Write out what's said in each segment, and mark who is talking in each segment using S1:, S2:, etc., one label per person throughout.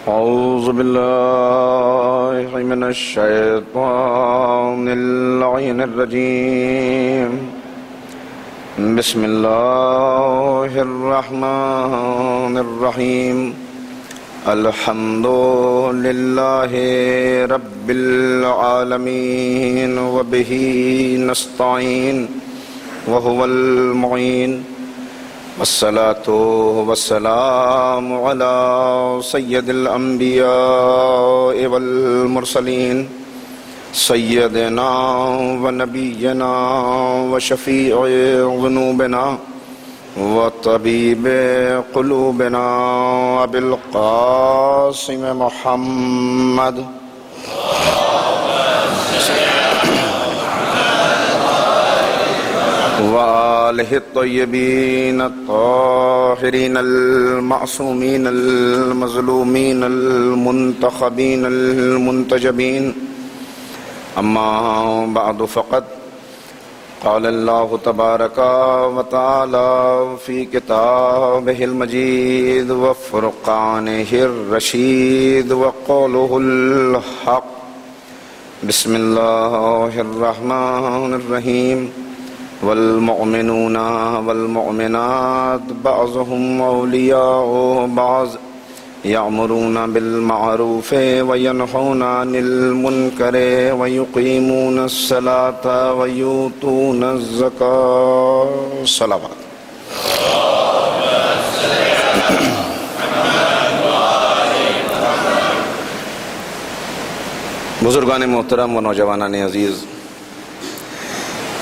S1: أعوذ بالله من الشيطان اللعين الرجيم. بسم الله الرحمن الرحيم. الحمد لله رب العالمين وبه نستعين وهو المعين. والصلاة والسلام على سيد الأنبياء والمرسلين سيدنا ونبينا وشفيع ذنوبنا وطبيب قلوبنا أبي القاسم محمد وآله الطيبين الطاهرين المعصومين المظلومين المنتخبين المنتجبين. أما بعد فقد قال الله تبارك وتعالى في كتابه المجيد وفرقانه الرشيد وقوله الحق. بسم الله الرحمن الرحيم. والمؤمنون والمؤمنات بعضهم أولياء بعض يأمرون بالمعروف وينهون عن المنكر ويقيمون الصلاة ويؤتون الزكاة. صلوات. بزرگان محترم و نوجوانان عزیز،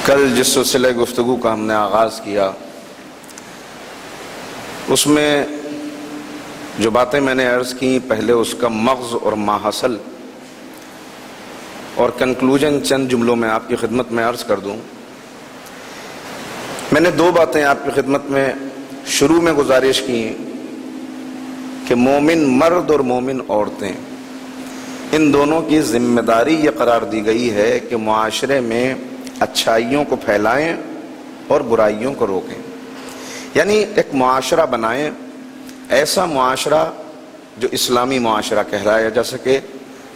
S1: کل جس سلسلہ گفتگو کا ہم نے آغاز کیا اس میں جو باتیں میں نے عرض کی، پہلے اس کا مغز اور ماحصل اور کنکلوژن چند جملوں میں آپ کی خدمت میں عرض کر دوں. میں نے دو باتیں آپ کی خدمت میں شروع میں گزارش کی کہ مومن مرد اور مومن عورتیں، ان دونوں کی ذمہ داری یہ قرار دی گئی ہے کہ معاشرے میں اچھائیوں کو پھیلائیں اور برائیوں کو روکیں. یعنی ایک معاشرہ بنائیں، ایسا معاشرہ جو اسلامی معاشرہ کہلایا جا سکے،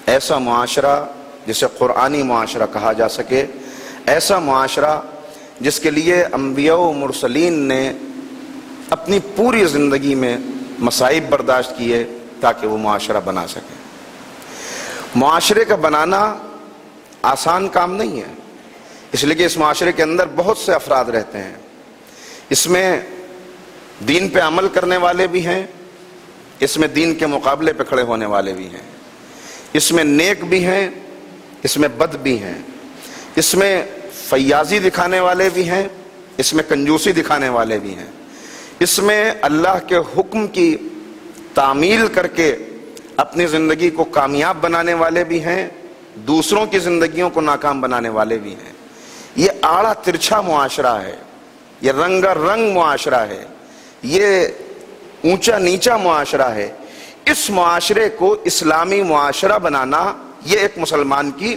S1: ایسا معاشرہ جسے قرآنی معاشرہ کہا جا سکے، ایسا معاشرہ جس کے لیے انبیاء و مرسلین نے اپنی پوری زندگی میں مصائب برداشت کیے تاکہ وہ معاشرہ بنا سکے. معاشرے کا بنانا آسان کام نہیں ہے، اس لیے کہ اس معاشرے کے اندر بہت سے افراد رہتے ہیں. اس میں دین پہ عمل کرنے والے بھی ہیں، اس میں دین کے مقابلے پہ کھڑے ہونے والے بھی ہیں، اس میں نیک بھی ہیں، اس میں بد بھی ہیں، اس میں فیاضی دکھانے والے بھی ہیں، اس میں کنجوسی دکھانے والے بھی ہیں، اس میں اللہ کے حکم کی تعمیل کر کے اپنی زندگی کو کامیاب بنانے والے بھی ہیں، دوسروں کی زندگیوں کو ناکام بنانے والے بھی ہیں. یہ آڑا ترچھا معاشرہ ہے، یہ رنگا رنگ معاشرہ ہے، یہ اونچا نیچا معاشرہ ہے. اس معاشرے کو اسلامی معاشرہ بنانا یہ ایک مسلمان کی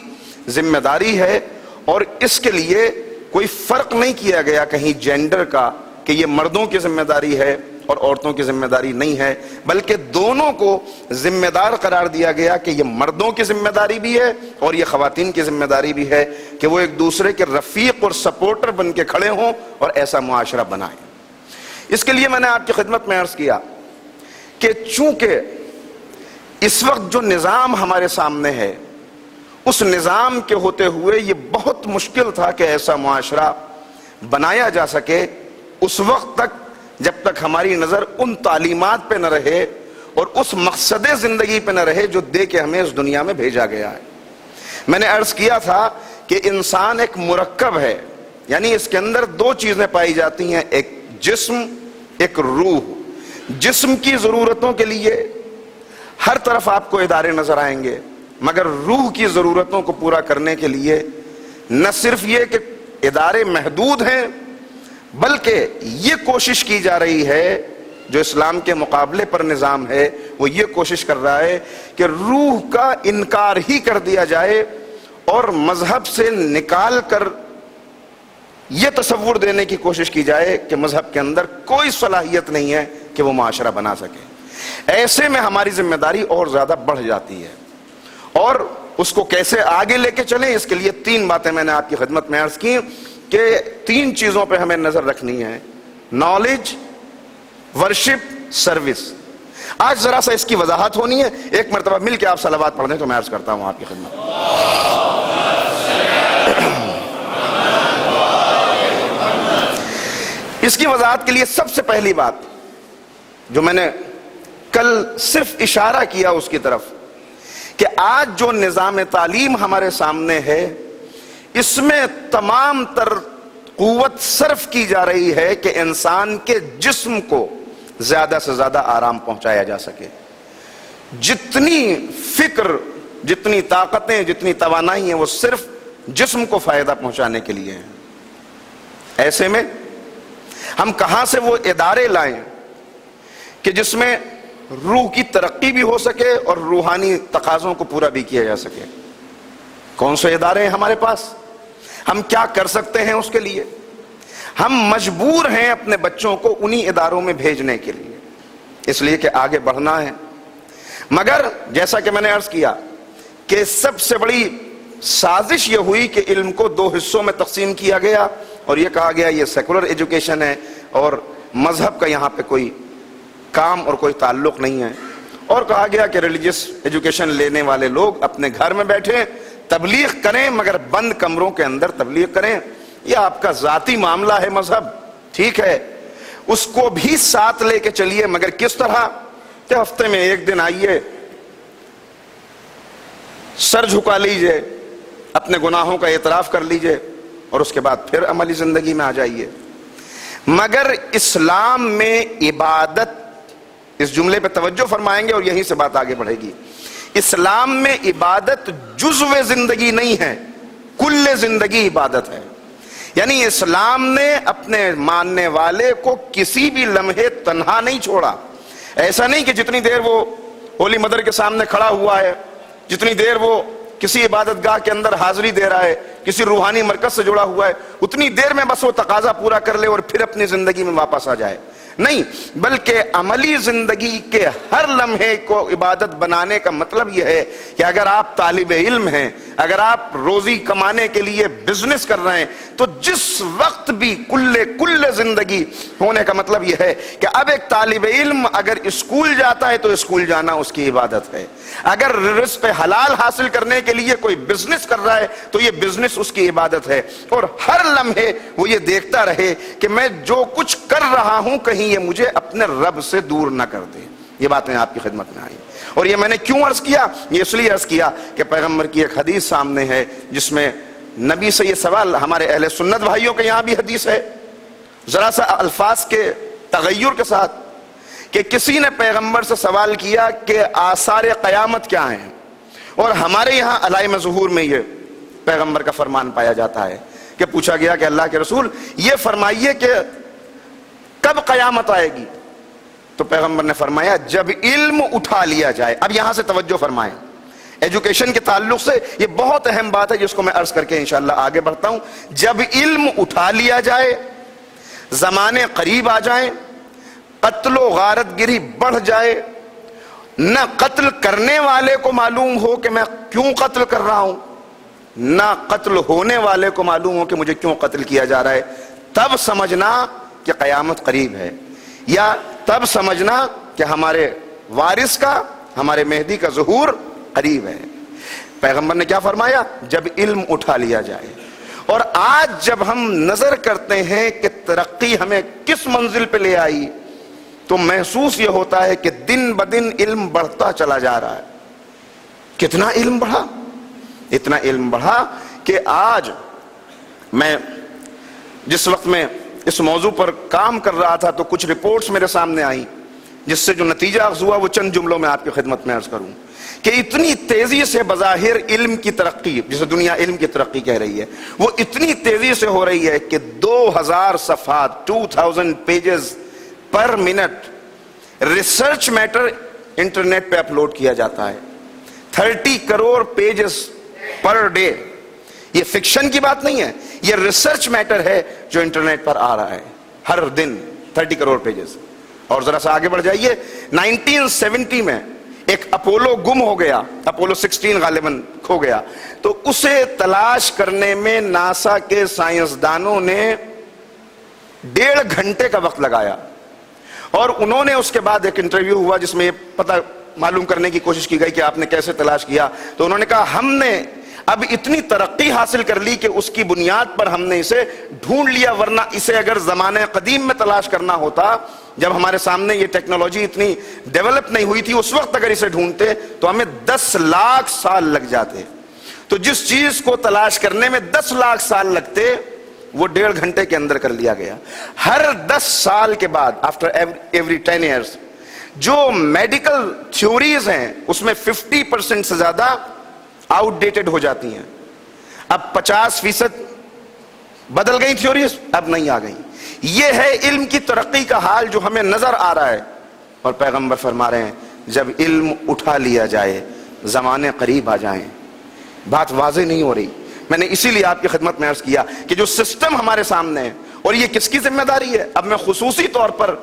S1: ذمہ داری ہے، اور اس کے لیے کوئی فرق نہیں کیا گیا کہیں جینڈر کا کہ یہ مردوں کی ذمہ داری ہے اور عورتوں کی ذمہ داری نہیں ہے، بلکہ دونوں کو ذمہ دار قرار دیا گیا کہ یہ مردوں کی ذمہ داری بھی ہے اور یہ خواتین کی ذمہ داری بھی ہے کہ وہ ایک دوسرے کے رفیق اور سپورٹر بن کے کھڑے ہوں اور ایسا معاشرہ بنائیں. اس کے لیے میں نے آپ کی خدمت میں عرض کیا کہ چونکہ اس وقت جو نظام ہمارے سامنے ہے، اس نظام کے ہوتے ہوئے یہ بہت مشکل تھا کہ ایسا معاشرہ بنایا جا سکے اس وقت تک جب تک ہماری نظر ان تعلیمات پہ نہ رہے اور اس مقصد زندگی پہ نہ رہے جو دے کے ہمیں اس دنیا میں بھیجا گیا ہے. میں نے عرض کیا تھا کہ انسان ایک مرکب ہے، یعنی اس کے اندر دو چیزیں پائی جاتی ہیں، ایک جسم ایک روح. جسم کی ضرورتوں کے لیے ہر طرف آپ کو ادارے نظر آئیں گے، مگر روح کی ضرورتوں کو پورا کرنے کے لیے نہ صرف یہ کہ ادارے محدود ہیں، بلکہ یہ کوشش کی جا رہی ہے جو اسلام کے مقابلے پر نظام ہے، وہ یہ کوشش کر رہا ہے کہ روح کا انکار ہی کر دیا جائے اور مذہب سے نکال کر یہ تصور دینے کی کوشش کی جائے کہ مذہب کے اندر کوئی صلاحیت نہیں ہے کہ وہ معاشرہ بنا سکے. ایسے میں ہماری ذمہ داری اور زیادہ بڑھ جاتی ہے، اور اس کو کیسے آگے لے کے چلیں، اس کے لیے 3 باتیں میں نے آپ کی خدمت میں عرض کی کہ 3 چیزوں پہ ہمیں نظر رکھنی ہے: نالج، ورشپ، سروس۔ آج ذرا سا اس کی وضاحت ہونی ہے، ایک مرتبہ مل کے آپ صلوات پڑھ دیں تو میں عرض کرتا ہوں آپ کی خدمت میں۔ اس کی وضاحت کے لیے سب سے پہلی بات جو میں نے کل صرف اشارہ کیا اس کی طرف، کہ آج جو نظام تعلیم ہمارے سامنے ہے اس میں تمام تر قوت صرف کی جا رہی ہے کہ انسان کے جسم کو زیادہ سے زیادہ آرام پہنچایا جا سکے۔ جتنی فکر، جتنی طاقتیں، جتنی توانائی ہیں وہ صرف جسم کو فائدہ پہنچانے کے لیے ہیں۔ ایسے میں ہم کہاں سے وہ ادارے لائیں کہ جس میں روح کی ترقی بھی ہو سکے اور روحانی تقاضوں کو پورا بھی کیا جا سکے؟ کون سے ادارے ہیں ہمارے پاس؟ ہم کیا کر سکتے ہیں اس کے لیے؟ ہم مجبور ہیں اپنے بچوں کو انہی اداروں میں بھیجنے کے لیے، اس لیے کہ آگے بڑھنا ہے۔ مگر جیسا کہ میں نے عرض کیا کہ سب سے بڑی سازش یہ ہوئی کہ علم کو 2 حصوں میں تقسیم کیا گیا، اور یہ کہا گیا یہ سیکولر ایجوکیشن ہے اور مذہب کا یہاں پہ کوئی کام اور کوئی تعلق نہیں ہے، اور کہا گیا کہ ریلیجس ایجوکیشن لینے والے لوگ اپنے گھر میں بیٹھیں، تبلیغ کریں، مگر بند کمروں کے اندر تبلیغ کریں، یہ آپ کا ذاتی معاملہ ہے مذہب، ٹھیک ہے، اس کو بھی ساتھ لے کے چلیے، مگر کس طرح کہ ہفتے میں 1 دن آئیے، سر جھکا لیجئے، اپنے گناہوں کا اعتراف کر لیجئے، اور اس کے بعد پھر عملی زندگی میں آ جائیے۔ مگر اسلام میں عبادت، اس جملے پہ توجہ فرمائیں گے اور یہیں سے بات آگے بڑھے گی، اسلام میں عبادت جزو زندگی نہیں ہے، کل زندگی عبادت ہے۔ یعنی اسلام نے اپنے ماننے والے کو کسی بھی لمحے تنہا نہیں چھوڑا۔ ایسا نہیں کہ جتنی دیر وہ ہولی مدر کے سامنے کھڑا ہوا ہے، جتنی دیر وہ کسی عبادت گاہ کے اندر حاضری دے رہا ہے، کسی روحانی مرکز سے جڑا ہوا ہے، اتنی دیر میں بس وہ تقاضا پورا کر لے اور پھر اپنی زندگی میں واپس آ جائے، نہیں، بلکہ عملی زندگی کے ہر لمحے کو عبادت بنانے کا مطلب یہ ہے کہ اگر آپ طالب علم ہیں، اگر آپ روزی کمانے کے لیے بزنس کر رہے ہیں، تو جس وقت بھی کل زندگی ہونے کا مطلب یہ ہے کہ اب ایک طالب علم اگر اسکول جاتا ہے تو اسکول جانا اس کی عبادت ہے، اگر رزق حلال حاصل کرنے کے لیے کوئی بزنس کر رہا ہے تو یہ بزنس اس کی عبادت ہے، اور ہر لمحے وہ یہ دیکھتا رہے کہ میں جو کچھ کر رہا ہوں کہیں یہ مجھے اپنے رب سے دور نہ کر دے۔ یہ باتیں آپ کی خدمت میں آئی، اور یہ میں نے کیوں عرض کیا؟ یہ اس لیے عرض کیا کہ پیغمبر کی ایک حدیث سامنے ہے جس میں نبی سے یہ سوال، ہمارے اہل سنت بھائیوں کے یہاں بھی حدیث ہے، ذرا سا الفاظ کے تغیر کے ساتھ، کہ کسی نے پیغمبر سے سوال کیا کہ آثار قیامت کیا ہیں، اور ہمارے یہاں علائم ظہور میں یہ پیغمبر کا فرمان پایا جاتا ہے کہ پوچھا گیا کہ اللہ کے رسول یہ فرمائیے کہ کب قیامت آئے گی؟ تو پیغمبر نے فرمایا جب علم اٹھا لیا جائے۔ اب یہاں سے توجہ فرمائیں، ایجوکیشن کے تعلق سے یہ بہت اہم بات ہے جس کو میں عرض کر کے انشاءاللہ آگے بڑھتا ہوں۔ جب علم اٹھا لیا جائے، زمانے قریب آ جائیں، قتل و غارت گری بڑھ جائے، نہ قتل کرنے والے کو معلوم ہو کہ میں کیوں قتل کر رہا ہوں، نہ قتل ہونے والے کو معلوم ہو کہ مجھے کیوں قتل کیا جا رہا ہے، تب سمجھنا کہ قیامت قریب ہے، یا تب سمجھنا کہ ہمارے وارث کا، ہمارے مہدی کا ظہور قریب ہے۔ پیغمبر نے کیا فرمایا؟ جب علم اٹھا لیا جائے۔ اور آج جب ہم نظر کرتے ہیں کہ ترقی ہمیں کس منزل پہ لے آئی، تو محسوس یہ ہوتا ہے کہ دن بدن علم بڑھتا چلا جا رہا ہے۔ کتنا علم بڑھا؟ اتنا علم بڑھا کہ آج میں جس وقت میں اس موضوع پر کام کر رہا تھا تو کچھ رپورٹس میرے سامنے آئیں، جس سے جو نتیجہ اخذ ہوا وہ چند جملوں میں آپ کی خدمت میں عرض کروں کہ اتنی تیزی سے بظاہر علم کی ترقی، جسے دنیا علم کی ترقی کہہ رہی ہے، وہ اتنی تیزی سے ہو رہی ہے کہ 2000 صفحات 2000 پیجز پر منٹ ریسرچ میٹر انٹرنیٹ پہ اپلوڈ کیا جاتا ہے، 30 کروڑ پیجز پر ڈے۔ یہ فکشن کی بات نہیں ہے، یہ ریسرچ میٹر ہے جو انٹرنیٹ پر آ رہا ہے ہر دن، 30 کروڑ پیجز۔ اور ذرا سا آگے بڑھ جائیے، 1970 میں ایک اپولو گم ہو گیا، اپولو 16 غالباً کھو گیا، تو اسے تلاش کرنے میں ناسا کے سائنسدانوں نے 1.5 گھنٹے کا وقت لگایا، اور انہوں نے اس کے بعد ایک انٹرویو ہوا جس میں یہ پتہ معلوم کرنے کی کوشش کی گئی کہ آپ نے کیسے تلاش کیا، تو انہوں نے کہا ہم نے اب اتنی ترقی حاصل کر لی کہ اس کی بنیاد پر ہم نے اسے ڈھونڈ لیا، ورنہ اسے اگر زمانہ قدیم میں تلاش کرنا ہوتا، جب ہمارے سامنے یہ ٹیکنالوجی اتنی ڈیولپ نہیں ہوئی تھی، اس وقت اگر اسے ڈھونڈتے تو ہمیں 10 لاکھ سال لگ جاتے۔ تو جس چیز کو تلاش کرنے میں 10 لاکھ سال لگتے، وہ 1.5 گھنٹے کے اندر کر لیا گیا۔ ہر 10 سال کے بعد، آفٹر ایوری 10 ایئرس، جو میڈیکل تھیوریز ہیں اس میں 50% سے زیادہ آؤٹ ڈیٹڈ ہو جاتی ہیں۔ اب 50% بدل گئی تھیوریز، اب نہیں آ گئی۔ یہ ہے علم کی ترقی کا حال جو ہمیں نظر آ رہا ہے، اور پیغمبر فرما رہے ہیں جب علم اٹھا لیا جائے زمانے قریب آ جائیں۔ بات واضح نہیں ہو رہی، میں نے اسی لیے آپ کی خدمت میں عرض کیا کہ جو سسٹم ہمارے سامنے ہے، اور یہ کس کی ذمہ داری ہے؟ اب میں خصوصی طور پر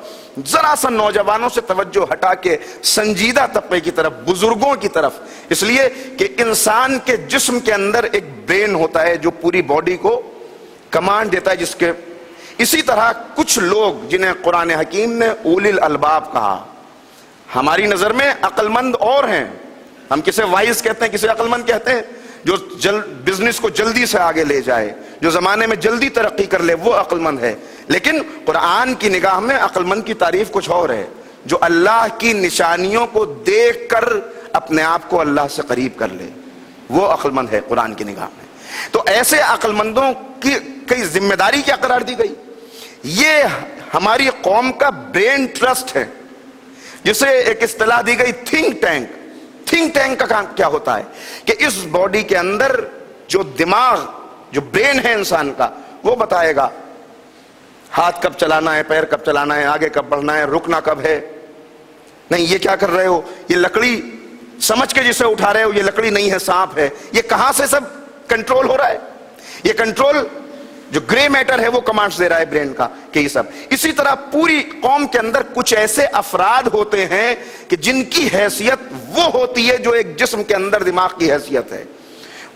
S1: ذرا سا نوجوانوں سے توجہ ہٹا کے سنجیدہ طبقے کی طرف، بزرگوں کی طرف، اس لیے کہ انسان کے جسم کے اندر ایک برین ہوتا ہے جو پوری باڈی کو کمانڈ دیتا ہے، جس کے اسی طرح کچھ لوگ جنہیں قرآن حکیم نے اولی الالباب کہا، ہماری نظر میں عقل مند اور ہیں، ہم کسے وائز کہتے ہیں، کسے عقل مند کہتے ہیں، جو بزنس کو جلدی سے آگے لے جائے، جو زمانے میں جلدی ترقی کر لے، وہ عقل مند ہے۔ لیکن قرآن کی نگاہ میں عقل مند کی تعریف کچھ اور ہے، جو اللہ کی نشانیوں کو دیکھ کر اپنے آپ کو اللہ سے قریب کر لے، وہ عقل مند ہے قرآن کی نگاہ میں۔ تو ایسے عقل مندوں کی کئی ذمہ داری کیا قرار دی گئی؟ یہ ہماری قوم کا برین ٹرسٹ ہے، جسے ایک اصطلاح دی گئی تھنک ٹینک۔ تھنک ٹینک کا کام کیا ہوتا ہے کہ اس باڈی کے اندر جو دماغ، جو برین ہے انسان کا، وہ بتائے گا ہاتھ کب چلانا ہے، پیر کب چلانا ہے، آگے کب بڑھنا ہے، رکنا کب ہے، نہیں یہ کیا کر رہے ہو، یہ لکڑی سمجھ کے جسے اٹھا رہے ہو، یہ لکڑی نہیں ہے، سانپ ہے، یہ کہاں سے سب کنٹرول ہو رہا ہے؟ یہ کنٹرول جو گرے میٹر ہے وہ کمانڈز دے رہا ہے برین کا کہ یہ سب۔ اسی طرح پوری قوم کے اندر کچھ ایسے افراد ہوتے ہیں کہ جن کی حیثیت وہ ہوتی ہے جو ایک جسم کے اندر دماغ کی حیثیت ہے،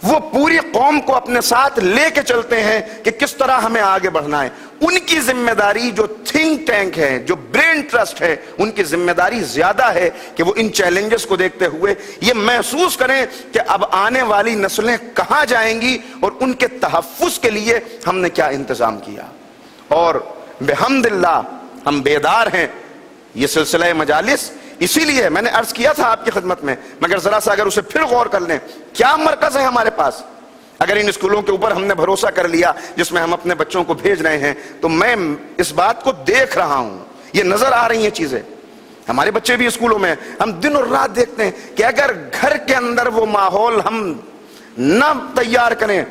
S1: وہ پوری قوم کو اپنے ساتھ لے کے چلتے ہیں کہ کس طرح ہمیں آگے بڑھنا ہے۔ ان کی ذمہ داری جو تھنک ٹینک ہے، جو برین ٹرسٹ ہے، ان کی ذمہ داری زیادہ ہے کہ وہ ان چیلنجز کو دیکھتے ہوئے یہ محسوس کریں کہ اب آنے والی نسلیں کہاں جائیں گی اور ان کے تحفظ کے لیے ہم نے کیا انتظام کیا۔ اور بحمداللہ ہم بیدار ہیں۔ یہ سلسلہ مجالس اسی لیے میں نے عرض کیا تھا آپ کی خدمت میں، مگر ذرا سا اگر اسے پھر غور کر لیں، کیا مرکز ہے ہمارے پاس؟ اگر ان اسکولوں کے اوپر ہم نے بھروسہ کر لیا جس میں ہم اپنے بچوں کو بھیج رہے ہیں، تو میں اس بات کو دیکھ رہا ہوں، یہ نظر آ رہی ہیں چیزیں، ہمارے بچے بھی اسکولوں میں، ہم دن اور رات دیکھتے ہیں کہ اگر گھر کے اندر وہ ماحول ہم نہ تیار کریں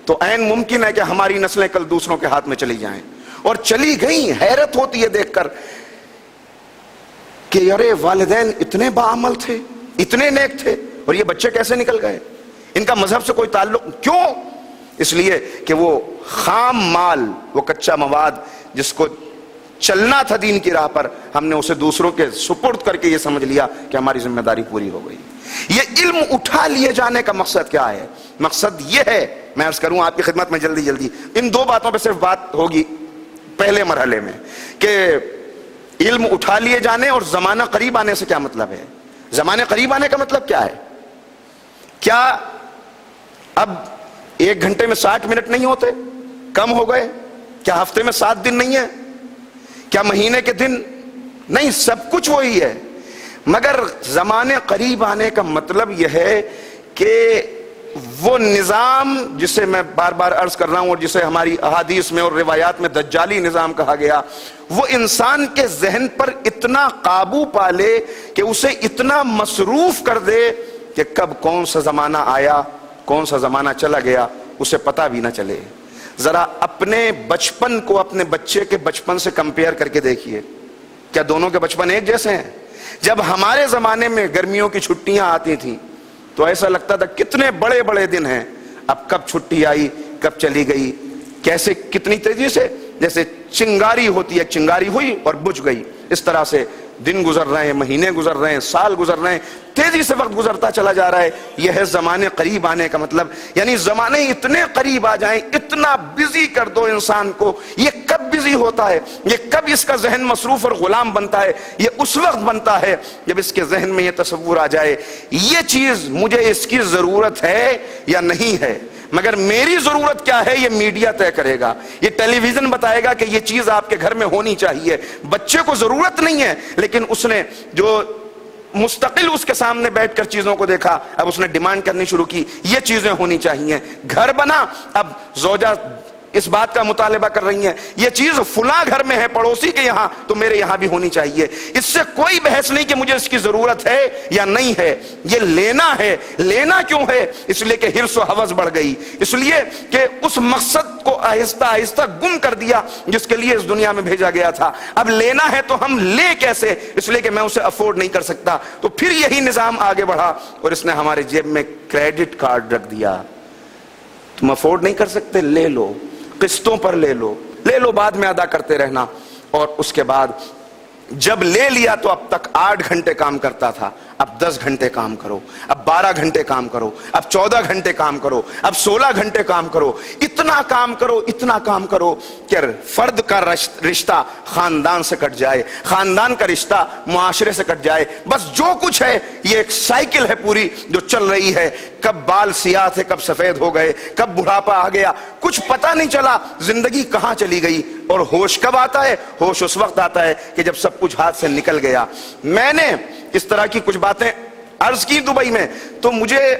S1: تو عین ممکن ہے کہ ہماری نسلیں کل دوسروں کے ہاتھ میں چلی جائیں، اور چلی گئیں۔ حیرت ہوتی ہے دیکھ کر کہ یارے والدین اتنے باعمل تھے، اتنے نیک تھے، اور یہ بچے کیسے نکل گئے؟ ان کا مذہب سے کوئی تعلق کیوں؟ اس لیے کہ وہ خام مال، وہ کچا مواد جس کو چلنا تھا دین کی راہ پر، ہم نے اسے دوسروں کے سپرد کر کے یہ سمجھ لیا کہ ہماری ذمہ داری پوری ہو گئی۔ یہ علم اٹھا لیے جانے کا مقصد کیا ہے؟ مقصد یہ ہے، میں عرض کروں آپ کی خدمت میں جلدی ان 2 باتوں پہ صرف بات ہوگی پہلے مرحلے میں، کہ علم اٹھا لیے جانے اور زمانہ قریب آنے سے کیا مطلب ہے۔ زمانے قریب آنے کا مطلب کیا ہے؟ کیا اب 1 گھنٹے میں 60 منٹ نہیں ہوتے، کم ہو گئے؟ کیا ہفتے میں 7 دن نہیں ہے؟ کیا مہینے کے دن نہیں؟ سب کچھ وہی ہے، مگر زمانے قریب آنے کا مطلب یہ ہے کہ وہ نظام جسے میں بار بار عرض کر رہا ہوں اور جسے ہماری احادیث میں اور روایات میں دجالی نظام کہا گیا، وہ انسان کے ذہن پر اتنا قابو پالے کہ اسے اتنا مصروف کر دے کہ کب کون سا زمانہ آیا، کون سا زمانہ چلا گیا، اسے پتہ بھی نہ چلے۔ ذرا اپنے بچپن کو اپنے بچے کے بچپن سے کمپیئر کر کے دیکھیے، کیا دونوں کے بچپن ایک جیسے ہیں؟ جب ہمارے زمانے میں گرمیوں کی چھٹیاں آتی تھیں تو ایسا لگتا تھا کتنے بڑے بڑے دن ہیں، اب کب چھٹی آئی، کب چلی گئی، کیسے کتنی تیزی سے جیسے چنگاری ہوتی ہے، چنگاری ہوئی اور بجھ گئی، اس طرح سے دن گزر رہے ہیں، مہینے گزر رہے ہیں، سال گزر رہے ہیں، تیزی سے وقت گزرتا چلا جا رہا ہے۔ یہ ہے زمانے قریب آنے کا مطلب، یعنی زمانے اتنے قریب آ جائیں، اتنا بزی کر دو انسان کو۔ یہ کب بزی ہوتا ہے، یہ کب اس کا ذہن مصروف اور غلام بنتا ہے؟ یہ اس وقت بنتا ہے جب اس کے ذہن میں یہ تصور آ جائے، یہ چیز مجھے اس کی ضرورت ہے یا نہیں ہے۔ مگر میری ضرورت کیا ہے یہ میڈیا طے کرے گا، یہ ٹیلی ویژن بتائے گا کہ یہ چیز آپ کے گھر میں ہونی چاہیے۔ بچے کو ضرورت نہیں ہے، لیکن اس نے جو مستقل اس کے سامنے بیٹھ کر چیزوں کو دیکھا، اب اس نے ڈیمانڈ کرنی شروع کی، یہ چیزیں ہونی چاہیے۔ گھر بنا، اب زوجہ اس بات کا مطالبہ کر رہی ہیں یہ چیز فلاں گھر میں ہے، پڑوسی کے یہاں، تو میرے یہاں بھی ہونی چاہیے۔ اس سے کوئی بحث نہیں کہ مجھے اس کی ضرورت ہے یا نہیں ہے، یہ لینا ہے۔ لینا کیوں ہے؟ اس لیے کہ حرص و ہوس بڑھ گئی، اس لیے کہ اس مقصد کو آہستہ آہستہ گم کر دیا جس کے لیے اس دنیا میں بھیجا گیا تھا۔ اب لینا ہے تو ہم لے کیسے؟ اس لیے کہ میں اسے افورڈ نہیں کر سکتا۔ تو پھر یہی نظام آگے بڑھا اور اس نے ہمارے جیب میں کریڈٹ کارڈ رکھ دیا۔ تم افورڈ نہیں کر سکتے، لے لو، قسطوں پر لے لو، بعد میں ادا کرتے رہنا۔ اور اس کے بعد جب لے لیا تو اب تک 8 گھنٹے کام کرتا تھا، اب 10 گھنٹے کام کرو، اب 12 گھنٹے کام کرو، اب 14 گھنٹے کام کرو، اب 16 گھنٹے کام کرو۔ اتنا کام کرو، اتنا کام کرو کہ فرد کا رشتہ خاندان سے کٹ جائے، خاندان کا رشتہ معاشرے سے کٹ جائے۔ بس جو کچھ ہے یہ ایک سائیکل ہے پوری جو چل رہی ہے۔ کب بال سیاہ تھے، کب سفید ہو گئے، کب بڑھاپا آ گیا، کچھ پتہ نہیں چلا زندگی کہاں چلی گئی۔ اور ہوش کب آتا ہے؟ ہوش اس وقت آتا ہے کہ جب سب کچھ ہاتھ سے نکل گیا۔ میں نے اس طرح کی کچھ باتیں عرض کی دبئی میں، تو مجھے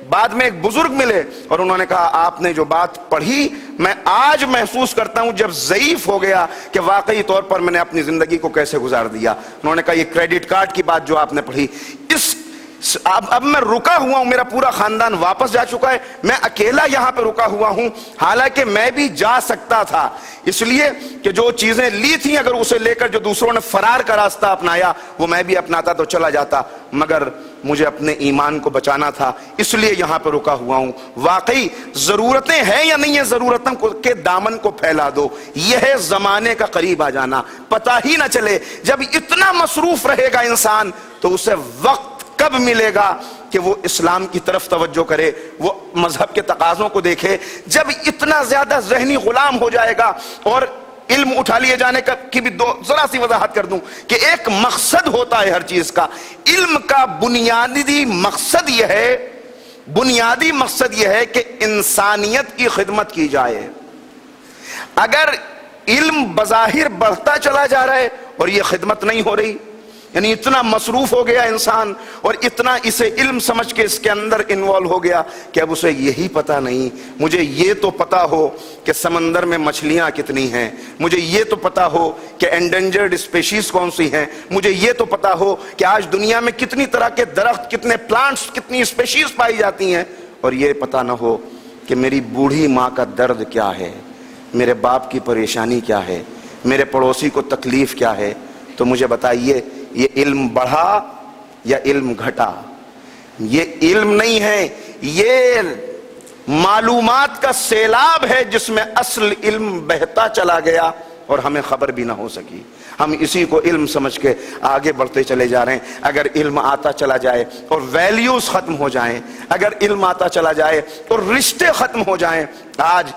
S1: بعد میں ایک بزرگ ملے اور انہوں نے کہا آپ نے جو بات پڑھی میں آج محسوس کرتا ہوں جب ضعیف ہو گیا کہ واقعی طور پر میں نے اپنی زندگی کو کیسے گزار دیا۔ انہوں نے کہا یہ کریڈٹ کارڈ کی بات جو آپ نے پڑھی، اب میں رکا ہوا ہوں، میرا پورا خاندان واپس جا چکا ہے، میں اکیلا یہاں پہ رکا ہوا ہوں، حالانکہ میں بھی جا سکتا تھا۔ اس لیے کہ جو چیزیں لی تھیں اگر اسے لے کر جو دوسروں نے فرار کا راستہ اپنایا وہ میں بھی اپناتا تو چلا جاتا، مگر مجھے اپنے ایمان کو بچانا تھا، اس لیے یہاں پہ رکا ہوا ہوں۔ واقعی ضرورتیں ہیں یا نہیں ہیں، ضرورتوں کے دامن کو پھیلا دو۔ یہ ہے زمانے کا قریب آ جانا، پتہ ہی نہ چلے۔ جب اتنا مصروف رہے گا انسان تو اسے وقت کب ملے گا کہ وہ اسلام کی طرف توجہ کرے، وہ مذہب کے تقاضوں کو دیکھے؟ جب اتنا زیادہ ذہنی غلام ہو جائے گا۔ اور علم اٹھا لیے جانے کی بھی ذرا سی وضاحت کر دوں کہ ایک مقصد ہوتا ہے ہر چیز کا۔ علم کا بنیادی مقصد یہ ہے کہ انسانیت کی خدمت کی جائے۔ اگر علم بظاہر بڑھتا چلا جا رہا ہے اور یہ خدمت نہیں ہو رہی، یعنی اتنا مصروف ہو گیا انسان اور اتنا اسے علم سمجھ کے اس کے اندر انوالو ہو گیا کہ اب اسے یہی پتہ نہیں، مجھے یہ تو پتہ ہو کہ سمندر میں مچھلیاں کتنی ہیں، مجھے یہ تو پتہ ہو کہ انڈینجرڈ اسپیشیز کون سی ہیں، مجھے یہ تو پتہ ہو کہ آج دنیا میں کتنی طرح کے درخت، کتنے پلانٹس، کتنی اسپیشیز پائی جاتی ہیں، اور یہ پتہ نہ ہو کہ میری بوڑھی ماں کا درد کیا ہے، میرے باپ کی پریشانی کیا ہے، میرے پڑوسی کو تکلیف کیا ہے۔ تو مجھے بتائیے یہ علم بڑھا یا علم گھٹا؟ یہ علم نہیں ہے، یہ معلومات کا سیلاب ہے جس میں اصل علم بہتا چلا گیا اور ہمیں خبر بھی نہ ہو سکی۔ ہم اسی کو علم سمجھ کے آگے بڑھتے چلے جا رہے ہیں۔ اگر علم آتا چلا جائے اور ویلیوز ختم ہو جائیں، اگر علم آتا چلا جائے اور رشتے ختم ہو جائیں۔ آج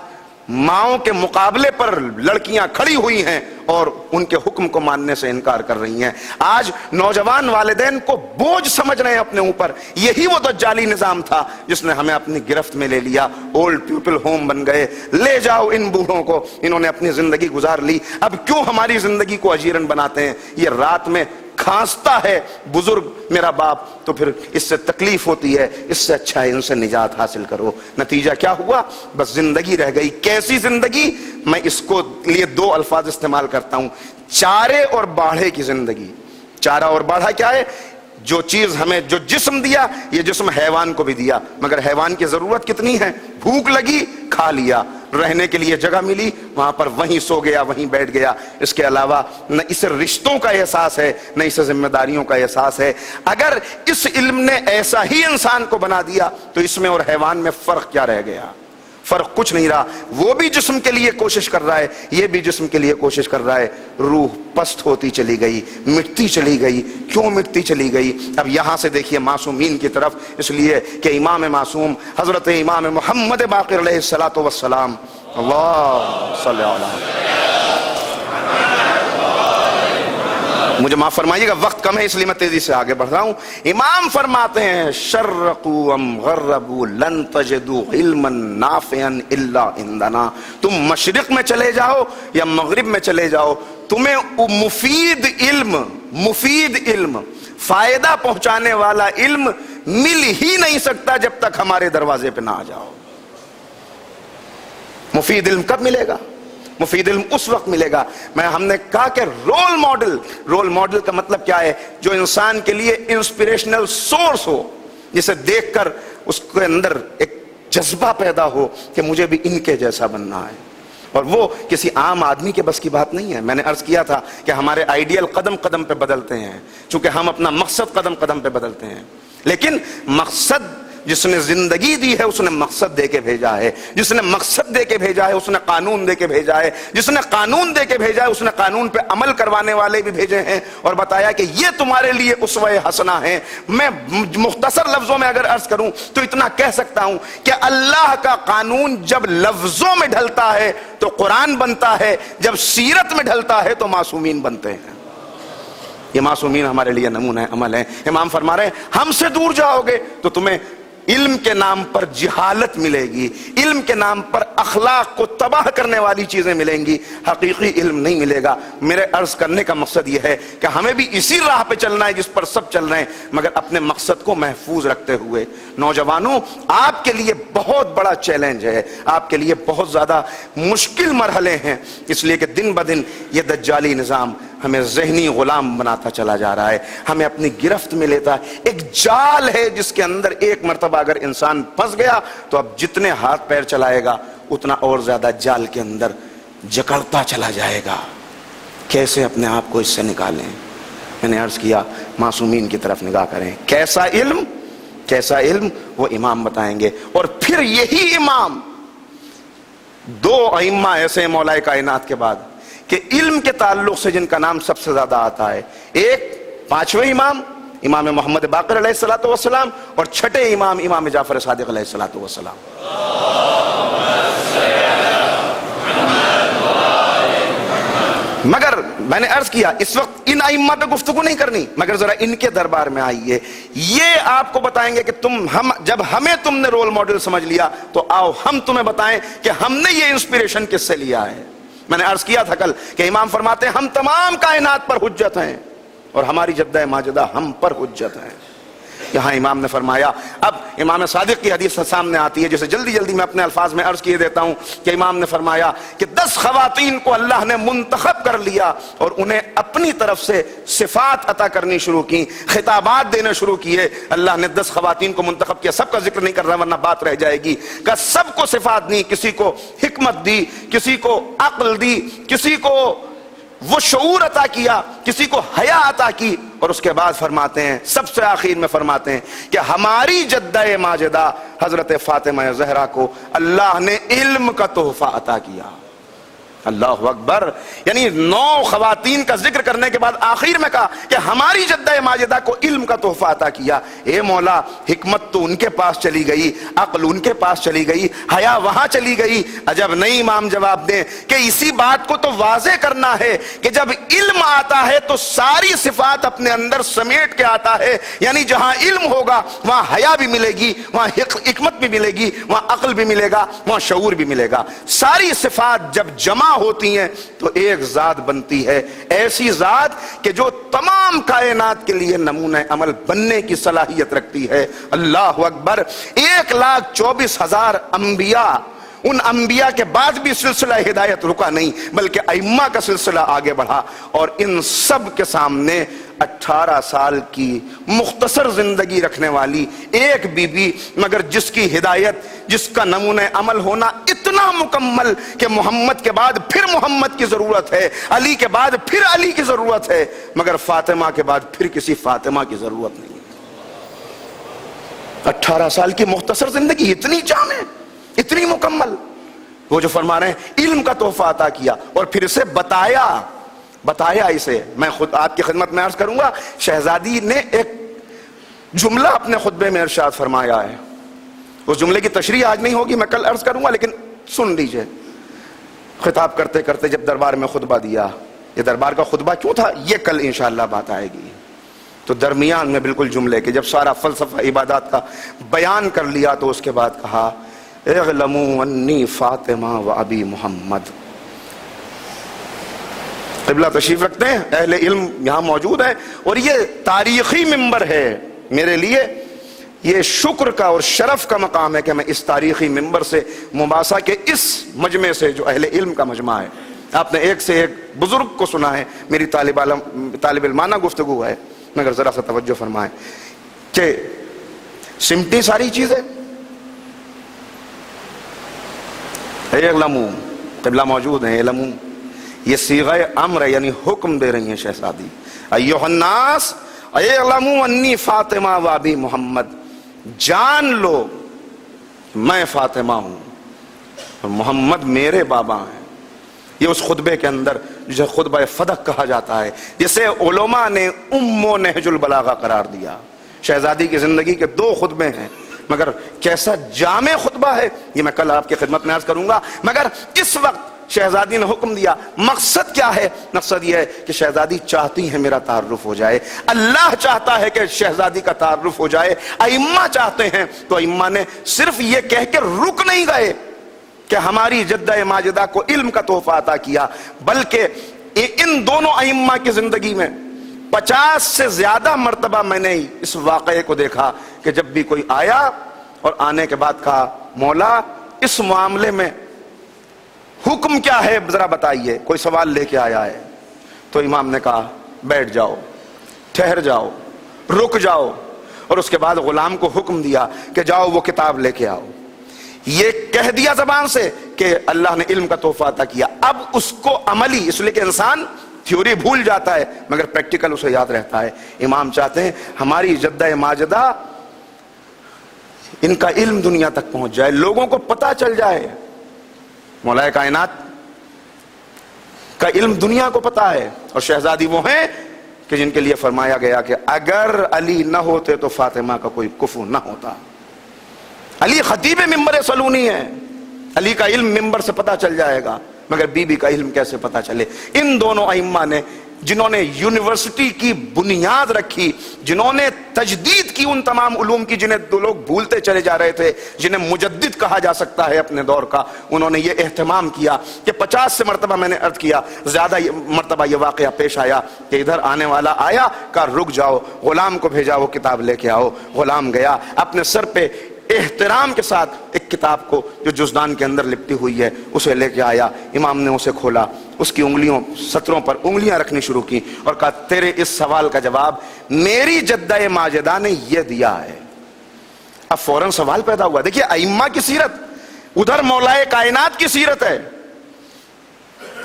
S1: ماؤں کے مقابلے پر لڑکیاں کھڑی ہوئی ہیں اور ان کے حکم کو ماننے سے انکار کر رہی ہیں۔ آج نوجوان والدین کو بوجھ سمجھ رہے ہیں اپنے اوپر۔ یہی وہ دجالی نظام تھا جس نے ہمیں اپنی گرفت میں لے لیا۔ اولڈ پیپل ہوم بن گئے، لے جاؤ ان بوڑھوں کو، انہوں نے اپنی زندگی گزار لی، اب کیوں ہماری زندگی کو اجیرن بناتے ہیں؟ یہ رات میں کھانستا ہے بزرگ میرا باپ تو پھر اس سے تکلیف ہوتی ہے، اس سے اچھا ہے ان سے نجات حاصل کرو۔ نتیجہ کیا ہوا؟ بس زندگی رہ گئی۔ کیسی زندگی؟ میں اس کو لیے 2 الفاظ استعمال کرتا ہوں، چارے اور باڑھے کی زندگی۔ چارہ اور باڑھا کیا ہے؟ جو چیز ہمیں جو جسم دیا، یہ جسم حیوان کو بھی دیا، مگر حیوان کی ضرورت کتنی ہے؟ بھوک لگی کھا لیا، رہنے کے لیے جگہ ملی وہاں پر وہیں سو گیا، وہیں بیٹھ گیا۔ اس کے علاوہ نہ اسے رشتوں کا احساس ہے، نہ اسے ذمہ داریوں کا احساس ہے۔ اگر اس علم نے ایسا ہی انسان کو بنا دیا تو اس میں اور حیوان میں فرق کیا رہ گیا؟ فرق کچھ نہیں رہا. وہ بھی جسم کے لیے کوشش کر رہا ہے, یہ بھی جسم کے لیے کوشش کر رہا ہے. روح پست ہوتی چلی گئی, مٹتی چلی گئی. کیوں مٹتی چلی گئی؟ اب یہاں سے دیکھیے معصومین کی طرف, اس لیے کہ امام معصوم حضرت امام محمد باقر علیہ الصلوۃ والسلام, اللہ صلی اللہ علیہ. مجھے معاف فرمائیے گا, وقت کم ہے اس لیے میں تیزی سے آگے بڑھ رہا ہوں. امام فرماتے ہیں شرقوا ام غربوا لن تجدوا علما نافعا الا عندنا. تم مشرق میں چلے جاؤ یا مغرب میں چلے جاؤ, تمہیں مفید علم, فائدہ پہنچانے والا علم مل ہی نہیں سکتا جب تک ہمارے دروازے پہ نہ آ جاؤ. مفید علم کب ملے گا؟ مفید علم اس وقت ملے گا. ہم نے کہا کہ رول ماڈل کا مطلب کیا ہے؟ جو انسان کے لیے انسپریشنل سورس ہو, جسے دیکھ کر اس کے اندر ایک جذبہ پیدا ہو کہ مجھے بھی ان کے جیسا بننا ہے. اور وہ کسی عام آدمی کے بس کی بات نہیں ہے. میں نے عرض کیا تھا کہ ہمارے آئیڈیل قدم قدم پہ بدلتے ہیں, چونکہ ہم اپنا مقصد قدم قدم پہ بدلتے ہیں. لیکن مقصد جس نے زندگی دی ہے اس نے مقصد دے کے بھیجا ہے. جس نے مقصد دے کے بھیجا ہے اس نے قانون دے کے بھیجا ہے. جس نے قانون دے کے بھیجا ہے اس نے قانون پہ عمل کروانے والے بھی بھیجے ہیں, اور بتایا کہ یہ تمہارے لیے اسوہ حسنہ ہے. میں مختصر لفظوں میں اگر عرض کروں تو اتنا کہہ سکتا ہوں کہ اللہ کا قانون جب لفظوں میں ڈھلتا ہے تو قرآن بنتا ہے, جب سیرت میں ڈھلتا ہے تو معصومین بنتے ہیں. یہ معصومین ہمارے لیے نمونہ عمل ہیں. امام فرما رہے ہیں ہم سے دور جاؤ گے تو تمہیں علم کے نام پر جہالت ملے گی, علم کے نام پر اخلاق کو تباہ کرنے والی چیزیں ملیں گی, حقیقی علم نہیں ملے گا. میرے عرض کرنے کا مقصد یہ ہے کہ ہمیں بھی اسی راہ پہ چلنا ہے جس پر سب چل رہے ہیں, مگر اپنے مقصد کو محفوظ رکھتے ہوئے. نوجوانوں, آپ کے لیے بہت بڑا چیلنج ہے, آپ کے لیے بہت زیادہ مشکل مرحلے ہیں, اس لیے کہ دن بدن یہ دجالی نظام ہمیں ذہنی غلام بناتا چلا جا رہا ہے, ہمیں اپنی گرفت میں لیتا ہے. ایک جال ہے جس کے اندر ایک مرتبہ اگر انسان پھنس گیا تو اب جتنے ہاتھ پیر چلائے گا اتنا اور زیادہ جال کے اندر جکڑتا چلا جائے گا. کیسے اپنے آپ کو اس سے نکالیں؟ میں نے عرض کیا معصومین کی طرف نگاہ کریں. کیسا علم وہ امام بتائیں گے. اور پھر یہی امام, دو ائمہ ایسے مولا کائنات کے بعد کہ علم کے تعلق سے جن کا نام سب سے زیادہ آتا ہے. ایک پانچویں امام امام محمد باقر علیہ الصلوۃ والسلام, اور چھٹے امام امام جعفر صادق علیہ الصلوۃ والسلام. مگر میں نے عرض کیا اس وقت ان ائمہ پہ گفتگو نہیں کرنی, مگر ذرا ان کے دربار میں آئیے. یہ آپ کو بتائیں گے کہ جب ہمیں تم نے رول ماڈل سمجھ لیا تو آؤ ہم تمہیں بتائیں کہ ہم نے یہ انسپریشن کس سے لیا ہے. میں نے عرض کیا تھا کل کہ امام فرماتے ہیں ہم تمام کائنات پر حجت ہیں اور ہماری جدہ ماجدہ ہم پر حجت ہیں. یہاں امام نے فرمایا, اب امام صادق کی حدیث سامنے آتی ہے جسے جلدی جلدی میں اپنے الفاظ میں عرض کیے دیتا ہوں کہ امام نے فرمایا کہ 10 خواتین کو اللہ نے منتخب کر لیا اور انہیں اپنی طرف سے صفات عطا کرنی شروع کی, خطابات دینے شروع کیے. اللہ نے 10 خواتین کو منتخب کیا, سب کا ذکر نہیں کر رہا ورنہ بات رہ جائے گی, کہ سب کو صفات دی, کسی کو حکمت دی, کسی کو عقل دی, کسی کو وہ شعور عطا کیا, کسی کو حیا عطا کی. اور اس کے بعد فرماتے ہیں, سب سے آخر میں فرماتے ہیں کہ ہماری جدہ ماجدہ حضرت فاطمہ زہرا کو اللہ نے علم کا تحفہ عطا کیا. اللہ اکبر. یعنی 9 خواتین کا ذکر کرنے کے بعد آخر میں کہا کہ ہماری جدہ ماجدہ کو علم کا تحفہ عطا کیا. اے مولا, حکمت تو ان کے پاس چلی گئی, عقل ان کے پاس چلی گئی, حیا وہاں چلی گئی. عجب نہیں امام جواب دیں کہ اسی بات کو تو واضح کرنا ہے کہ جب علم آتا ہے تو ساری صفات اپنے اندر سمیٹ کے آتا ہے. یعنی جہاں علم ہوگا وہاں حیا بھی ملے گی, وہاں حکمت بھی ملے گی, وہاں عقل بھی ملے گا, وہاں شعور بھی ملے گا. ساری صفات جب جمع ہوتی ہیں تو ایک ذات بنتی ہے, ایسی ذات کہ جو تمام کائنات کے لیے نمونہ عمل بننے کی صلاحیت رکھتی ہے. اللہ اکبر. 1,24,000 انبیاء, ان انبیاء کے بعد بھی سلسلہ ہدایت رکا نہیں بلکہ ائمہ کا سلسلہ آگے بڑھا, اور ان سب کے سامنے 18 سال کی مختصر زندگی رکھنے والی ایک بی بی, مگر جس کی ہدایت, جس کا نمونہ عمل ہونا اتنا مکمل کہ محمد کے بعد پھر محمد کی ضرورت ہے, علی کے بعد پھر علی کی ضرورت ہے, مگر فاطمہ کے بعد پھر کسی فاطمہ کی ضرورت نہیں. 18 سال کی مختصر زندگی, اتنی جامع, اتنی مکمل، وہ جو فرما رہے ہیں علم کا تحفہ عطا کیا اور پھر اسے بتایا اسے. میں خود آپ کی خدمت میں عرض کروں گا، شہزادی نے ایک جملہ اپنے خطبے میں ارشاد فرمایا ہے. اس جملے کی تشریح آج نہیں ہوگی، میں کل عرض کروں گا، لیکن سن لیجئے. خطاب کرتے کرتے جب دربار میں خطبہ دیا، یہ دربار کا خطبہ کیوں تھا یہ کل انشاءاللہ بات آئے گی. تو درمیان میں بالکل جملے کے جب سارا فلسفہ عبادات کا بیان کر لیا تو اس کے بعد کہا اعلموا انی فاطمہ و ابی محمد. قبلہ تشریف رکھتے ہیں، اہل علم یہاں موجود ہے، اور یہ تاریخی منبر ہے میرے لیے. یہ شکر کا اور شرف کا مقام ہے کہ میں اس تاریخی منبر سے مباحثہ کے اس مجمع سے جو اہل علم کا مجمع ہے، آپ نے ایک سے ایک بزرگ کو سنا ہے، میری طالب علمانہ گفتگو ہے، مگر ذرا سا توجہ فرمائیں کہ سمٹی ساری چیزیں. اعلموا، قبلہ موجود ہیں، اعلموا یہ صیغہ امر ہے، یعنی حکم دے رہی ہیں شہزادی. ایھا الناس اعلموا انی فاطمہ و ابی محمد، جان لو میں فاطمہ ہوں اور محمد میرے بابا ہیں. یہ اس خطبے کے اندر جسے خطبہ فدق کہا جاتا ہے، جسے علماء نے ام و نہج البلاغہ قرار دیا. شہزادی کی زندگی کے 2 خطبے ہیں، مگر کیسا جامع خطبہ ہے یہ میں کل آپ کی خدمت میں عرض کروں گا. مگر اس وقت شہزادی نے حکم دیا. مقصد کیا ہے؟ مقصد یہ ہے کہ شہزادی چاہتی ہے میرا تعارف ہو جائے، اللہ چاہتا ہے کہ شہزادی کا تعارف ہو جائے، ائمہ چاہتے ہیں. تو ائمہ نے صرف یہ کہہ کے رک نہیں گئے کہ ہماری جدہ ماجدہ کو علم کا تحفہ عطا کیا، بلکہ ان دونوں ائمہ کی زندگی میں 50 سے زیادہ مرتبہ میں نے اس واقعے کو دیکھا کہ جب بھی کوئی آیا اور آنے کے بعد کہا مولا اس معاملے میں حکم کیا ہے ذرا بتائیے، کوئی سوال لے کے آیا ہے. تو امام نے کہا بیٹھ جاؤ، ٹھہر جاؤ، رک جاؤ، اور اس کے بعد غلام کو حکم دیا کہ جاؤ وہ کتاب لے کے آؤ. یہ کہہ دیا زبان سے کہ اللہ نے علم کا تحفہ عطا کیا. اب اس کو عملی، اس لیے کہ انسان تھیوری بھول جاتا ہے مگر پریکٹیکل اسے یاد رہتا ہے. امام چاہتے ہیں ہماری جدہ ماجدہ ان کا علم دنیا تک پہنچ جائے، لوگوں کو پتہ چل جائے. مولا کائنات کا علم دنیا کو پتہ ہے، اور شہزادی وہ ہیں کہ جن کے لیے فرمایا گیا کہ اگر علی نہ ہوتے تو فاطمہ کا کوئی کفو نہ ہوتا. علی خطیب ممبر سلونی ہے، علی کا علم ممبر سے پتہ چل جائے گا، مگر بی بی کا علم کیسے پتہ چلے؟ ان دونوں ائمہ نے جنہوں نے یونیورسٹی کی بنیاد رکھی، جنہوں نے تجدید کی ان تمام علوم کی جنہیں دو لوگ بھولتے چلے جا رہے تھے، جنہیں مجدد کہا جا سکتا ہے اپنے دور کا، انہوں نے یہ اہتمام کیا کہ 50 سے مرتبہ میں نے عرض کیا، زیادہ مرتبہ یہ واقعہ پیش آیا کہ ادھر آنے والا آیا، کہا رک جاؤ، غلام کو بھیجا وہ کتاب لے کے آؤ. غلام گیا، اپنے سر پہ احترام کے ساتھ ایک کتاب کو جو جزدان کے اندر لپٹی ہوئی ہے اسے لے کے آیا. امام نے اسے کھولا، اس کی انگلیوں سطروں پر انگلیاں رکھنی شروع کی اور کہا تیرے اس سوال کا جواب میری جدہ ماجدہ نے یہ دیا ہے. اب فوراً سوال پیدا ہوا. دیکھیے ائمہ کی سیرت، ادھر مولائے کائنات کی سیرت ہے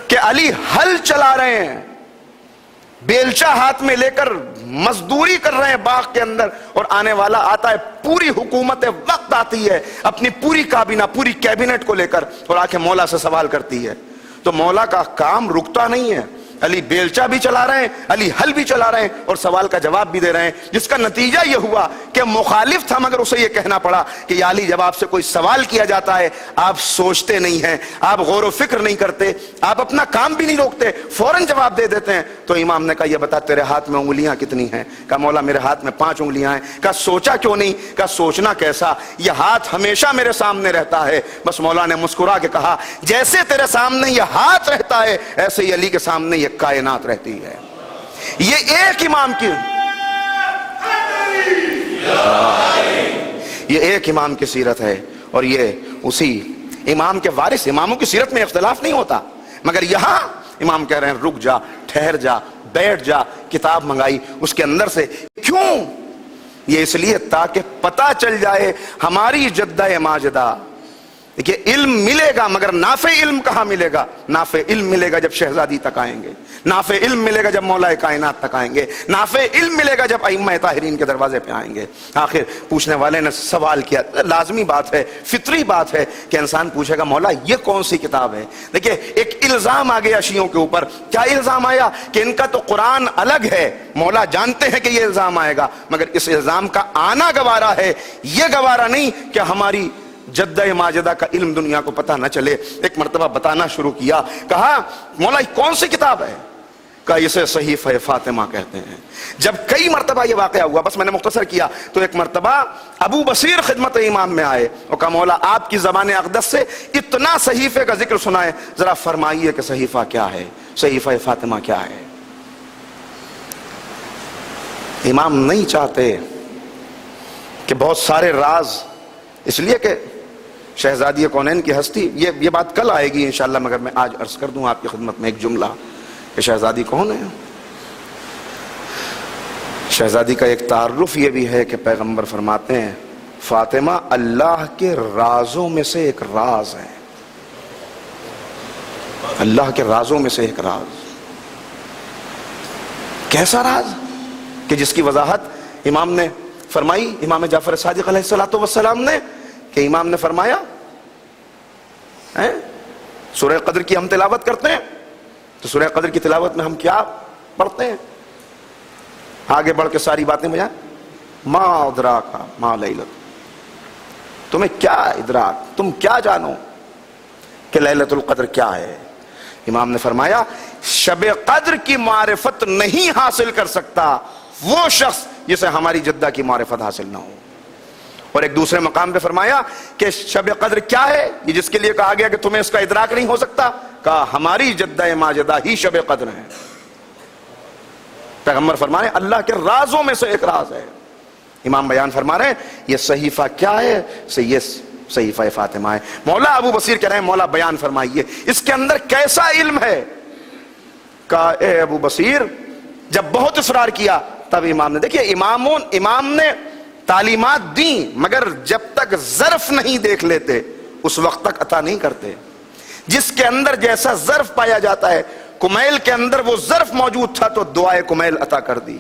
S1: کہ علی ہل چلا رہے ہیں، بیلچہ ہاتھ میں لے کر مزدوری کر رہے ہیں باغ کے اندر، اور آنے والا آتا ہے، پوری حکومت وقت آتی ہے اپنی پوری کابینہ پوری کیبنٹ کو لے کر اور آ کے مولا سے سوال کرتی ہے. تو مولا کا کام رکتا نہیں ہے، علی بیلچہ بھی چلا رہے ہیں، علی ہل بھی چلا رہے ہیں اور سوال کا جواب بھی دے رہے ہیں، جس کا نتیجہ یہ ہوا کہ مخالف تھا مگر اسے یہ کہنا پڑا کہ یا علی جب آپ سے کوئی سوال کیا جاتا ہے آپ سوچتے نہیں ہیں، آپ غور و فکر نہیں کرتے، آپ اپنا کام بھی نہیں روکتے، فوراً جواب دے دیتے ہیں. تو امام نے کہا یہ بتا تیرے ہاتھ میں انگلیاں کتنی ہیں؟ کہا مولا میرے ہاتھ میں 5 انگلیاں ہیں. کہا سوچا کیوں نہیں؟ کہا سوچنا کیسا، یہ ہاتھ ہمیشہ میرے سامنے رہتا ہے. بس مولا نے مسکرا کے کہا جیسے تیرے سامنے یہ ہاتھ رہتا ہے ایسے ہی علی کے سامنے یہ کائنات رہتی ہے. یہ ایک امام کی سیرت ہے، اور یہ اسی امام کے وارث. اماموں کی سیرت میں اختلاف نہیں ہوتا، مگر یہاں امام کہہ رہے ہیں رک جا، ٹھہر جا، بیٹھ جا. کتاب منگائی اس کے اندر سے. کیوں؟ یہ اس لیے تاکہ پتہ چل جائے ہماری جدہ ماجدہ دیکھیے علم ملے گا مگر نافع علم کہاں ملے گا؟ نافع علم ملے گا جب شہزادی تک آئیں گے، نافع علم ملے گا جب مولا کائنات تک آئیں گے، نافع علم ملے گا جب ائمہ طاہرین کے دروازے پہ آئیں گے۔ آخر پوچھنے والے نے سوال کیا، لازمی بات ہے، فطری بات ہے کہ انسان پوچھے گا مولا یہ کون سی کتاب ہے؟ دیکھیے ایک الزام آ گیا شیعوں کے اوپر، کیا الزام آیا کہ ان کا تو قرآن الگ ہے، مولا جانتے ہیں کہ یہ الزام آئے گا مگر اس الزام کا آنا گوارا ہے، یہ گوارا نہیں کہ ہماری جدہ ماجدہ کا علم دنیا کو پتہ نہ چلے۔ ایک مرتبہ بتانا شروع کیا، کہا مولا یہ کون سی کتاب ہے؟ کہا اسے صحیفہ فاطمہ کہتے ہیں۔ جب کئی مرتبہ یہ واقعہ ہوا، بس میں نے مختصر کیا، تو ایک مرتبہ ابو بصیر خدمت امام میں آئے اور کہا مولا آپ کی زبان اقدس سے اتنا صحیفے کا ذکر سنائے، ذرا فرمائیے کہ صحیفہ کیا ہے، صحیفہ فاطمہ کیا ہے۔ امام نہیں چاہتے کہ بہت سارے راز، اس لیے کہ شہزادی کونین کی ہستی، یہ بات کل آئے گی انشاءاللہ، مگر میں آج عرض کر دوں آپ کی خدمت میں ایک جملہ کہ شہزادی کون ہے۔ شہزادی کا ایک تعارف یہ بھی ہے کہ پیغمبر فرماتے ہیں فاطمہ اللہ کے رازوں میں سے ایک راز ہے، اللہ کے رازوں میں سے ایک راز۔ کیسا راز کہ جس کی وضاحت امام نے فرمائی، امام جعفر صادق علیہ السلام نے، کہ امام نے فرمایا سورہ قدر کی ہم تلاوت کرتے ہیں تو سورہ قدر کی تلاوت میں ہم کیا پڑھتے ہیں؟ آگے بڑھ کے ساری باتیں بجائیں، ما ادراک ما لیلۃ، تمہیں کیا ادراک، تم کیا جانو کہ لیلۃ القدر کیا ہے؟ امام نے فرمایا شب قدر کی معرفت نہیں حاصل کر سکتا وہ شخص جسے ہماری جدہ کی معرفت حاصل نہ ہو۔ اور ایک دوسرے مقام پہ فرمایا کہ شب قدر کیا ہے، یہ جس کے لیے کہا گیا کہ تمہیں اس کا ادراک نہیں ہو سکتا، کہا ہماری جدہ ماجدہ ہی شب قدر ہے۔ پیغمبر فرمائے اللہ کے رازوں میں سے ایک راز ہے۔ امام بیان فرما رہے ہیں یہ صحیفہ کیا ہے؟ یہ صحیفہ فاطمہ ہے۔ مولا ابو بصیر کہہ رہے ہیں مولا بیان فرمائیے اس کے اندر کیسا علم ہے؟ کہا اے ابو بصیر، جب بہت اصرار کیا تب امام نے، دیکھیے امام نے تعلیمات دیں مگر جب تک ظرف نہیں دیکھ لیتے اس وقت تک عطا نہیں کرتے۔ جس کے اندر جیسا ظرف پایا جاتا ہے، کمیل کے اندر وہ ظرف موجود تھا تو دعائے کمیل عطا کر دی،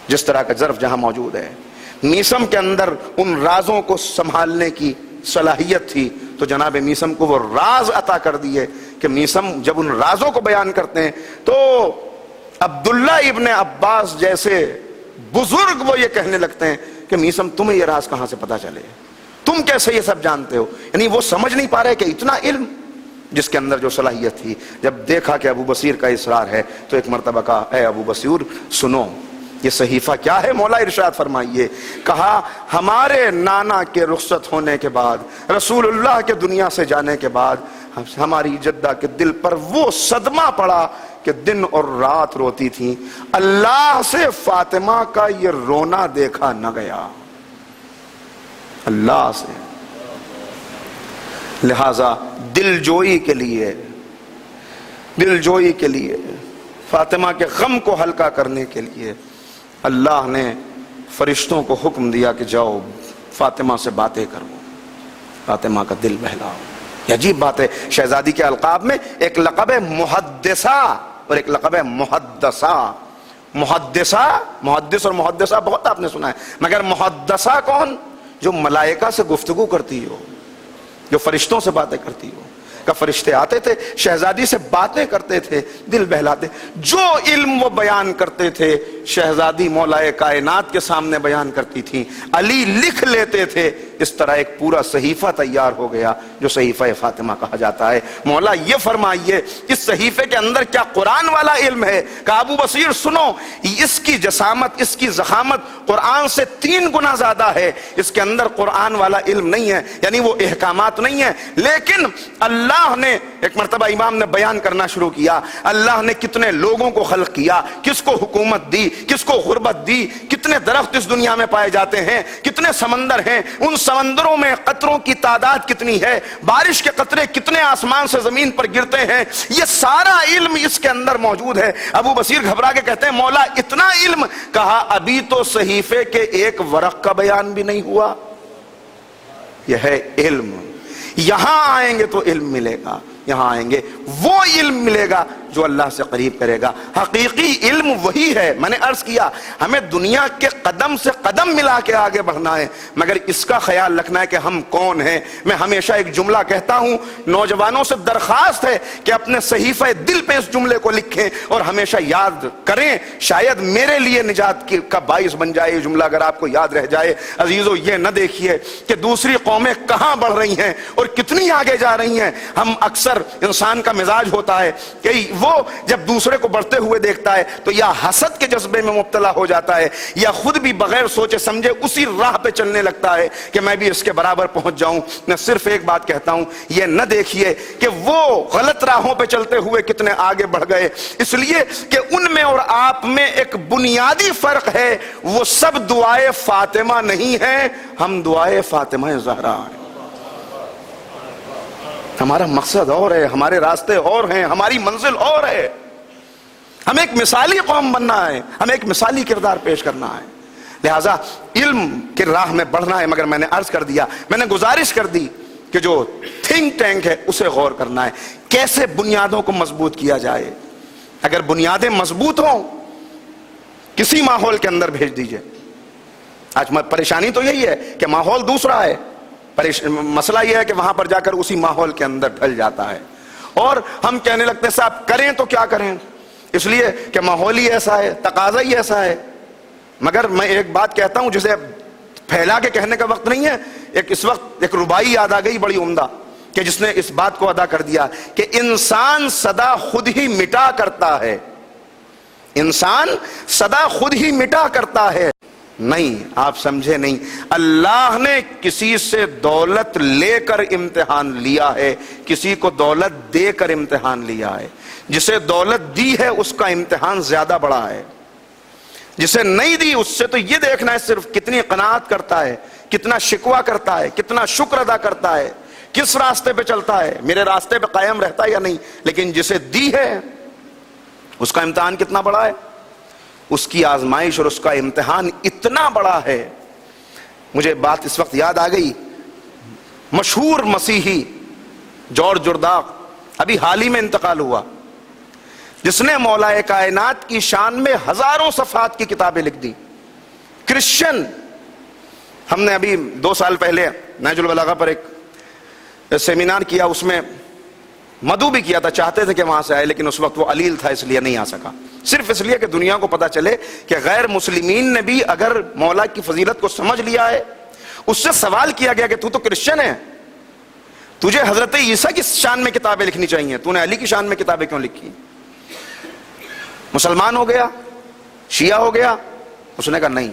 S1: جس طرح کا ظرف جہاں موجود ہے۔ میسم کے اندر ان رازوں کو سنبھالنے کی صلاحیت تھی تو جناب میسم کو وہ راز عطا کر دیے کہ میسم جب ان رازوں کو بیان کرتے ہیں تو عبداللہ ابن عباس جیسے بزرگ وہ یہ کہنے لگتے ہیں کہ میسم تمہیں یہ راز کہاں سے پتا چلے، تم کیسے یہ سب جانتے ہو؟ یعنی وہ سمجھ نہیں پا رہے کہ اتنا علم جس کے اندر جو صلاحیت تھی۔ جب دیکھا کہ ابو بصیر کا اصرار ہے تو ایک مرتبہ کہا اے ابو بصیر سنو یہ صحیفہ کیا ہے؟ مولا ارشاد فرمائیے۔ کہا ہمارے نانا کے رخصت ہونے کے بعد، رسول اللہ کے دنیا سے جانے کے بعد ہماری جدہ کے دل پر وہ صدمہ پڑا کہ دن اور رات روتی تھی، اللہ سے فاطمہ کا یہ رونا دیکھا نہ گیا، اللہ سے۔ لہذا دل جوئی کے لیے فاطمہ کے غم کو ہلکا کرنے کے لیے اللہ نے فرشتوں کو حکم دیا کہ جاؤ فاطمہ سے باتیں کرو، فاطمہ کا دل بہلاؤ۔ یہ عجیب بات ہے، شہزادی کے القاب میں ایک لقب ہے محدثہ اور ایک لقب ہے محدثہ۔ محدث اور محدثہ بہت آپ نے سنا ہے، مگر محدثہ کون؟ جو ملائکہ سے گفتگو کرتی ہو، جو فرشتوں سے باتیں کرتی ہو۔ کہ فرشتے آتے تھے شہزادی سے باتیں کرتے تھے، دل بہلاتے، جو علم وہ بیان کرتے تھے شہزادی مولا کائنات کے سامنے بیان کرتی تھی، علی لکھ لیتے تھے۔ اس طرح ایک پورا صحیفہ تیار ہو گیا جو صحیفہ فاطمہ کہا جاتا ہے۔ مولا یہ فرمائیے اس صحیفے کے اندر کیا قرآن والا علم ہے؟ کہ ابو بصیر سنو، اس کی جسامت، اس کی ضخامت قرآن سے 3 گنا زیادہ ہے۔ اس کے اندر قرآن والا علم نہیں ہے، یعنی وہ احکامات نہیں ہیں، لیکن اللہ نے ایک مرتبہ امام نے بیان کرنا شروع کیا اللہ نے کتنے لوگوں کو خلق کیا، کس کو حکومت دی، کس کو غربت دی، کتنے درخت اس دنیا میں پائے جاتے ہیں، کتنے سمندر ہیں، ان سمندروں میں قطروں کی تعداد کتنی ہے، بارش کے قطرے کتنے آسمان سے زمین پر گرتے ہیں، یہ سارا علم اس کے اندر موجود ہے۔ ابو بصیر گھبرا کے کہتے ہیں مولا اتنا علم؟ کہا ابھی تو صحیفے کے ایک ورق کا بیان بھی نہیں ہوا، یہ ہے علم. یہاں آئیں گے تو علم ملے گا, یہاں آئیں گے وہ علم ملے گا جو اللہ سے قریب کرے گا. حقیقی علم وہی ہے. میں نے عرض کیا ہمیں دنیا کے قدم سے قدم ملا کے آگے بڑھنا ہے, مگر اس کا خیال رکھنا ہے کہ ہم کون ہیں. میں ہمیشہ ایک جملہ کہتا ہوں, نوجوانوں سے درخواست ہے کہ اپنے صحیفہ دل پہ اس جملے کو لکھیں اور ہمیشہ یاد کریں, شاید میرے لیے نجات کا باعث بن جائے یہ جملہ اگر آپ کو یاد رہ جائے. عزیزو, یہ نہ دیکھیے کہ دوسری قومیں کہاں بڑھ رہی ہیں اور کتنی آگے جا رہی ہیں. ہم اکثر انسان کا مزاج ہوتا ہے کہ وہ جب دوسرے کو بڑھتے ہوئے دیکھتا ہے تو یا حسد کے جذبے میں مبتلا ہو جاتا ہے یا خود بھی بغیر سوچے سمجھے اسی راہ پہ چلنے لگتا ہے کہ میں بھی اس کے برابر پہنچ جاؤں. میں صرف ایک بات کہتا ہوں, یہ نہ دیکھیے کہ وہ غلط راہوں پہ چلتے ہوئے کتنے آگے بڑھ گئے, اس لیے کہ ان میں اور آپ میں ایک بنیادی فرق ہے. وہ سب دعائے فاطمہ نہیں ہیں, ہم دعائے فاطمہ زہرا ہیں. ہمارا مقصد اور ہے, ہمارے راستے اور ہیں, ہماری منزل اور ہے. ہمیں ایک مثالی قوم بننا ہے, ہمیں ایک مثالی کردار پیش کرنا ہے. لہذا علم کی راہ میں بڑھنا ہے. مگر میں نے عرض کر دیا, میں نے گزارش کر دی کہ جو تھنک ٹینک ہے اسے غور کرنا ہے, کیسے بنیادوں کو مضبوط کیا جائے. اگر بنیادیں مضبوط ہوں کسی ماحول کے اندر بھیج دیجئے. آج پریشانی تو یہی ہے کہ ماحول دوسرا ہے, مسئلہ یہ ہے کہ وہاں پر جا کر اسی ماحول کے اندر ڈھل جاتا ہے اور ہم کہنے لگتے ہیں صاحب کریں تو کیا کریں, اس لیے کہ ماحول ہی ایسا ہے, تقاضا ہی ایسا ہے. مگر میں ایک بات کہتا ہوں جسے پھیلا کے کہنے کا وقت نہیں ہے. اس وقت ایک ربائی یاد آ گئی بڑی عمدہ کہ جس نے اس بات کو ادا کر دیا کہ انسان صدا خود ہی مٹا کرتا ہے, انسان صدا خود ہی مٹا کرتا ہے. نہیں, آپ سمجھے نہیں. اللہ نے کسی سے دولت لے کر امتحان لیا ہے, کسی کو دولت دے کر امتحان لیا ہے. جسے دولت دی ہے اس کا امتحان زیادہ بڑا ہے, جسے نہیں دی اس سے تو یہ دیکھنا ہے صرف کتنی قناعت کرتا ہے, کتنا شکوہ کرتا ہے, کتنا شکر ادا کرتا ہے, کس راستے پہ چلتا ہے, میرے راستے پہ قائم رہتا ہے یا نہیں. لیکن جسے دی ہے اس کا امتحان کتنا بڑا ہے, اس کی آزمائش اور اس کا امتحان اتنا بڑا ہے. مجھے بات اس وقت یاد آ گئی, مشہور مسیحی جارج جرداق ابھی حال ہی میں انتقال ہوا, جس نے مولا کائنات کی شان میں ہزاروں صفحات کی کتابیں لکھ دی. کرسچن, ہم نے ابھی 2 سال پہلے نہج البلاغہ پر ایک سیمینار کیا, اس میں مدعو بھی کیا تھا, چاہتے تھے کہ وہاں سے آئے لیکن اس وقت وہ علیل تھا اس لیے نہیں آ سکا. صرف اس لیے کہ دنیا کو پتا چلے کہ غیر مسلمین نے بھی اگر مولا کی فضیلت کو سمجھ لیا ہے. اس سے سوال کیا گیا کہ تو کرسچن ہے, تجھے حضرت عیسیٰ کی شان میں کتابیں لکھنی چاہیے, تو نے علی کی شان میں کتابیں کیوں لکھی؟ مسلمان ہو گیا, شیعہ ہو گیا. اس نے کہا نہیں,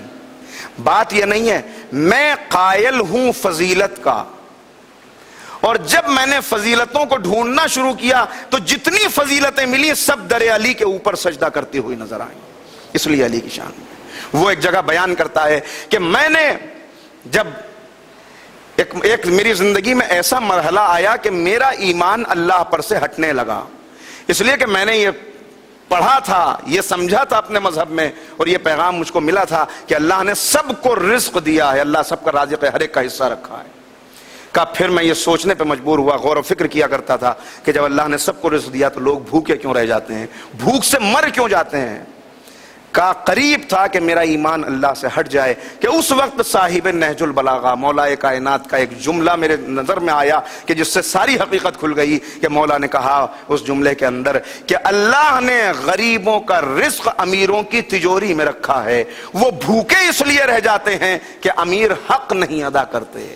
S1: بات یہ نہیں ہے, میں قائل ہوں فضیلت کا, اور جب میں نے فضیلتوں کو ڈھونڈنا شروع کیا تو جتنی فضیلتیں ملی سب در علی کے اوپر سجدہ کرتی ہوئی نظر آئیں. اس لیے علی کی شان میں وہ ایک جگہ بیان کرتا ہے کہ میں نے جب ایک میری زندگی میں ایسا مرحلہ آیا کہ میرا ایمان اللہ پر سے ہٹنے لگا, اس لیے کہ میں نے یہ پڑھا تھا, یہ سمجھا تھا اپنے مذہب میں, اور یہ پیغام مجھ کو ملا تھا کہ اللہ نے سب کو رزق دیا ہے, اللہ سب کا رازق ہے, ہر ایک کا حصہ رکھا ہے. کا پھر میں یہ سوچنے پہ مجبور ہوا, غور و فکر کیا کرتا تھا کہ جب اللہ نے سب کو رزق دیا تو لوگ بھوکے کیوں رہ جاتے ہیں, بھوک سے مر کیوں جاتے ہیں. کا قریب تھا کہ میرا ایمان اللہ سے ہٹ جائے کہ اس وقت صاحب نہج البلاغہ مولا کائنات کا ایک جملہ میرے نظر میں آیا کہ جس سے ساری حقیقت کھل گئی کہ مولا نے کہا اس جملے کے اندر کہ اللہ نے غریبوں کا رزق امیروں کی تجوری میں رکھا ہے, وہ بھوکے اس لیے رہ جاتے ہیں کہ امیر حق نہیں ادا کرتے.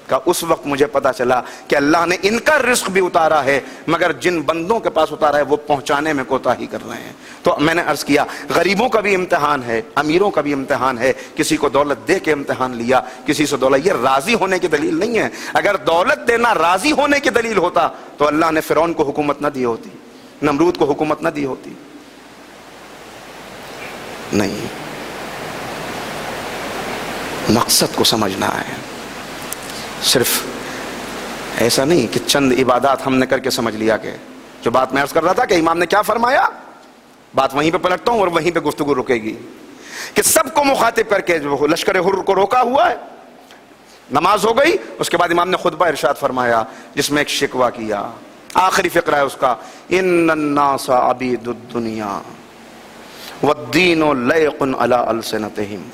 S1: کہ اس وقت مجھے پتا چلا کہ اللہ نے ان کا رزق بھی اتارا ہے مگر جن بندوں کے پاس اتارا ہے وہ پہنچانے میں کوتاہی کر رہے ہیں. تو میں نے عرض کیا غریبوں کا بھی امتحان ہے, امیروں کا بھی امتحان ہے. کسی کو دولت دے کے امتحان لیا, کسی سے دولت, یہ راضی ہونے کی دلیل نہیں ہے. اگر دولت دینا راضی ہونے کی دلیل ہوتا تو اللہ نے فرعون کو حکومت نہ دی ہوتی, نمرود کو حکومت نہ دی ہوتی. نہیں, مقصد کو سمجھنا ہے. صرف ایسا نہیں کہ چند عبادات ہم نے کر کے سمجھ لیا. کہ جو بات میں عرض کر رہا تھا کہ امام نے کیا فرمایا, بات وہیں پہ پلٹتا ہوں اور وہیں پہ گفتگو رکے گی کہ سب کو مخاطب کر کے جو لشکر حر کو روکا ہوا ہے, نماز ہو گئی، اس کے بعد امام نے خطبہ ارشاد فرمایا جس میں ایک شکوہ کیا، آخری فقرہ ہے اس کا، ان الناس عبید الدنیا والدین لیق علی السنتہم،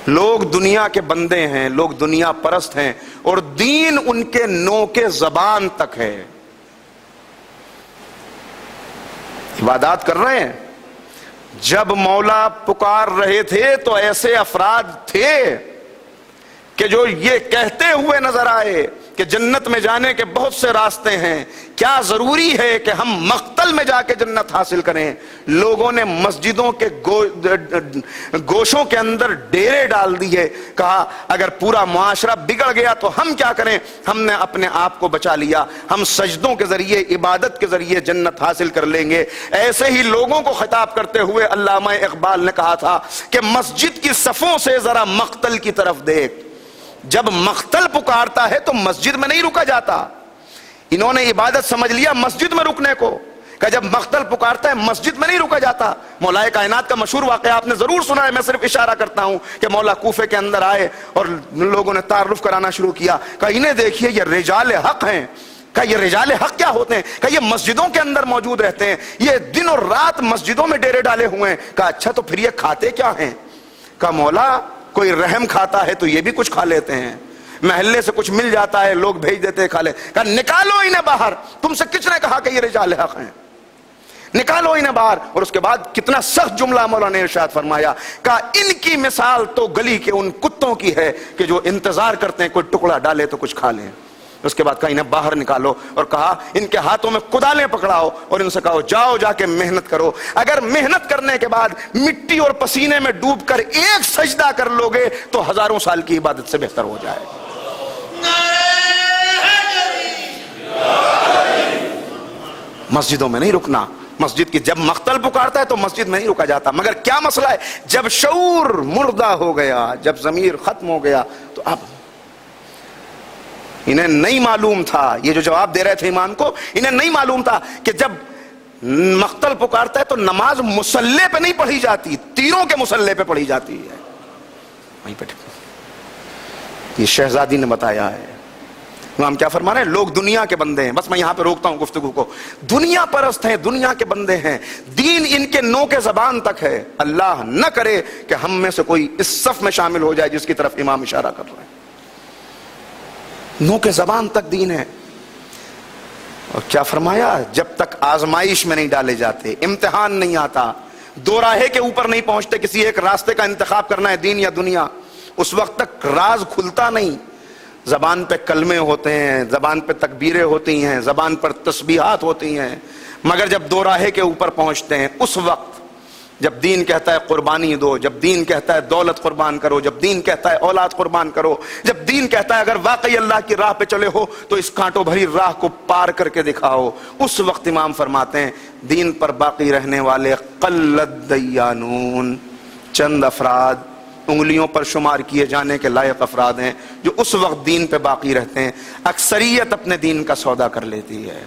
S1: لوگ دنیا کے بندے ہیں، لوگ دنیا پرست ہیں، اور دین ان کے نوک زبان تک ہے۔ عبادات کر رہے ہیں، جب مولا پکار رہے تھے تو ایسے افراد تھے کہ جو یہ کہتے ہوئے نظر آئے کہ جنت میں جانے کے بہت سے راستے ہیں، کیا ضروری ہے کہ ہم مقتل میں جا کے جنت حاصل کریں؟ لوگوں نے مسجدوں کے گوشوں کے اندر ڈیرے ڈال دیے، کہا اگر پورا معاشرہ بگڑ گیا تو ہم کیا کریں؟ ہم نے اپنے آپ کو بچا لیا، ہم سجدوں کے ذریعے، عبادت کے ذریعے جنت حاصل کر لیں گے۔ ایسے ہی لوگوں کو خطاب کرتے ہوئے علامہ اقبال نے کہا تھا کہ مسجد کی صفوں سے ذرا مقتل کی طرف دیکھ۔ جب مقتل پکارتا ہے تو مسجد میں نہیں رکا جاتا، انہوں نے عبادت سمجھ لیا مسجد میں رکنے کو، کہ جب مقتل پکارتا ہے مسجد میں نہیں رکا جاتا۔ مولا کائنات کا مشہور واقعہ آپ نے ضرور سنا ہے، میں صرف اشارہ کرتا ہوں کہ مولا کوفے کے اندر آئے اور لوگوں نے تعارف کرانا شروع کیا، کہا انہیں دیکھیے یہ رجال حق ہیں۔ کہا یہ رجال حق کیا ہوتے ہیں؟ کہا یہ مسجدوں کے اندر موجود رہتے ہیں، یہ دن اور رات مسجدوں میں ڈیرے ڈالے ہوئے ہیں۔ کہا اچھا تو پھر یہ کھاتے کیا ہیں؟ کہا مولا کوئی رحم کھاتا ہے تو یہ بھی کچھ کھا لیتے ہیں، محلے سے کچھ مل جاتا ہے لوگ بھیج دیتے ہیں کھا لے۔ کہا نکالو انہیں باہر، تم سے کس نے کہا کہ یہ رجال حق ہیں؟ نکالو انہیں باہر۔ اور اس کے بعد کتنا سخت جملہ مولا نے ارشاد فرمایا، کہا ان کی مثال تو گلی کے ان کتوں کی ہے کہ جو انتظار کرتے ہیں کوئی ٹکڑا ڈالے تو کچھ کھا لیں۔ اس کے بعد کہا انہیں باہر نکالو، اور کہا ان کے ہاتھوں میں کدالیں پکڑاؤ اور ان سے کہو جاؤ جا کے محنت کرو۔ اگر محنت کرنے کے بعد مٹی اور پسینے میں ڈوب کر ایک سجدہ کر لو گے تو ہزاروں سال کی عبادت سے بہتر ہو جائے گا۔ مسجدوں میں نہیں رکنا، مسجد کی جب مقتل پکارتا ہے تو مسجد میں نہیں رکا جاتا۔ مگر کیا مسئلہ ہے؟ جب شعور مردہ ہو گیا، جب ضمیر ختم ہو گیا تو اب انہیں نہیں معلوم تھا، یہ جو جواب دے رہے تھے امام کو، انہیں نہیں معلوم تھا کہ جب مقتل پکارتا ہے تو نماز مصلے پہ نہیں پڑھی جاتی، تیروں کے مصلے پہ پڑھی جاتی ہے۔ وہیں پہ یہ شہزادی نے بتایا ہے۔ امام کیا فرما رہے ہیں؟ لوگ دنیا کے بندے ہیں۔ بس میں یہاں پہ روکتا ہوں گفتگو کو، دنیا پرست ہیں، دنیا کے بندے ہیں، دین ان کے نوک زبان تک ہے۔ اللہ نہ کرے کہ ہم میں سے کوئی اس صف میں شامل ہو جائے جس کی طرف امام اشارہ کر رہے ہیں۔ نوک زبان تک دین ہے۔ اور کیا فرمایا؟ جب تک آزمائش میں نہیں ڈالے جاتے، امتحان نہیں آتا، دو راہے کے اوپر نہیں پہنچتے، کسی ایک راستے کا انتخاب کرنا ہے دین یا دنیا، اس وقت تک راز کھلتا نہیں۔ زبان پہ کلمے ہوتے ہیں، زبان پہ تکبیریں ہوتی ہیں، زبان پر تسبیحات ہوتی ہیں، مگر جب دو راہے کے اوپر پہنچتے ہیں اس وقت جب دین کہتا ہے قربانی دو، جب دین کہتا ہے دولت قربان کرو، جب دین کہتا ہے اولاد قربان کرو، جب دین کہتا ہے اگر واقعی اللہ کی راہ پہ چلے ہو تو اس کانٹوں بھری راہ کو پار کر کے دکھاؤ، اس وقت امام فرماتے ہیں دین پر باقی رہنے والے قلت دیانون، چند افراد، انگلیوں پر شمار کیے جانے کے لائق افراد ہیں جو اس وقت دین پہ باقی رہتے ہیں۔ اکثریت اپنے دین کا سودا کر لیتی ہے۔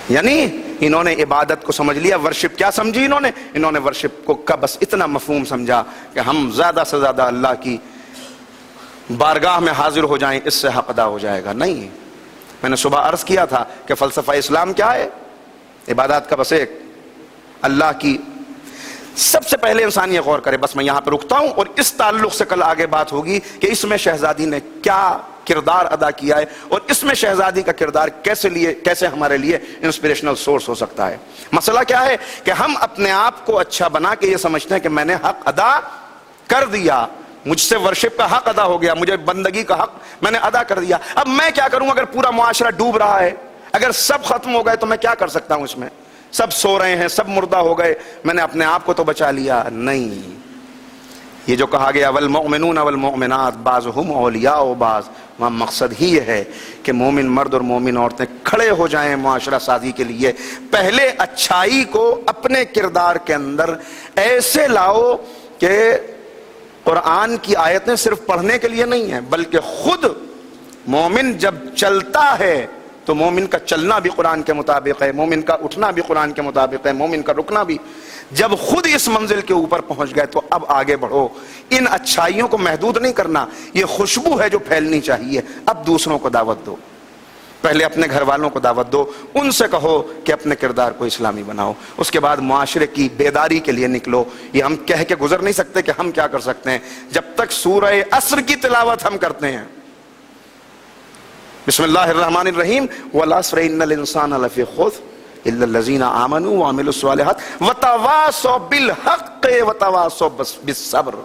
S1: یعنی انہوں نے عبادت کو سمجھ لیا، ورشپ کیا سمجھی انہوں نے ورشپ کو کا بس اتنا مفہوم سمجھا کہ ہم زیادہ سے زیادہ اللہ کی بارگاہ میں حاضر ہو جائیں، اس سے حق ادا ہو جائے گا۔ نہیں، میں نے صبح عرض کیا تھا کہ فلسفہ اسلام کیا ہے؟ عبادات کا بس ایک اللہ کی، سب سے پہلے انسان یہ غور کرے۔ بس میں یہاں پہ رکتا ہوں اور اس تعلق سے کل آگے بات ہوگی کہ اس میں شہزادی نے کیا کردار ادا کیا ہے اور اس میں شہزادی کا کردار کیسے ہمارے لیے انسپریشنل سورس ہو سکتا ہے۔ مسئلہ کیا ہے کہ ہم اپنے آپ کو اچھا بنا کے یہ سمجھتے ہیں کہ میں نے حق ادا کر دیا، مجھ سے ورشپ کا حق ادا ہو گیا، مجھے بندگی کا حق میں نے ادا کر دیا۔ اب میں کیا کروں اگر پورا معاشرہ ڈوب رہا ہے، اگر سب ختم ہو گئے تو میں کیا کر سکتا ہوں؟ اس میں سب سو رہے ہیں، سب مردہ ہو گئے، میں نے اپنے آپ کو تو بچا لیا نہیں۔ یہ جو کہا گیا والمؤمنون والمؤمنات بعضهم اولیاء بعض، وہاں مقصد ہی یہ ہے کہ مومن مرد اور مومن عورتیں کھڑے ہو جائیں معاشرہ سازی کے لیے۔ پہلے اچھائی کو اپنے کردار کے اندر ایسے لاؤ کہ قرآن کی آیتیں صرف پڑھنے کے لیے نہیں ہیں، بلکہ خود مومن جب چلتا ہے تو مومن کا چلنا بھی قرآن کے مطابق ہے، مومن کا اٹھنا بھی قرآن کے مطابق ہے، مومن کا رکنا بھی۔ جب خود اس منزل کے اوپر پہنچ گئے تو اب آگے بڑھو. ان اچھائیوں کو محدود نہیں کرنا, یہ خوشبو ہے جو پھیلنی چاہیے. اب دوسروں کو دعوت دو, پہلے اپنے گھر والوں کو دعوت دو, ان سے کہو کہ اپنے کردار کو اسلامی بناؤ. اس کے بعد معاشرے کی بیداری کے لیے نکلو. یہ ہم کہہ کے گزر نہیں سکتے کہ ہم کیا کر سکتے ہیں. جب تک سورہ عصر کی تلاوت ہم کرتے ہیں, بسم اللہ الرحمن الرحیم, والعصر ان الانسان لفی خسر الا الذین آمنوا وعملوا الصالحات وتواصوا بالحق وتواصوا بالصبر,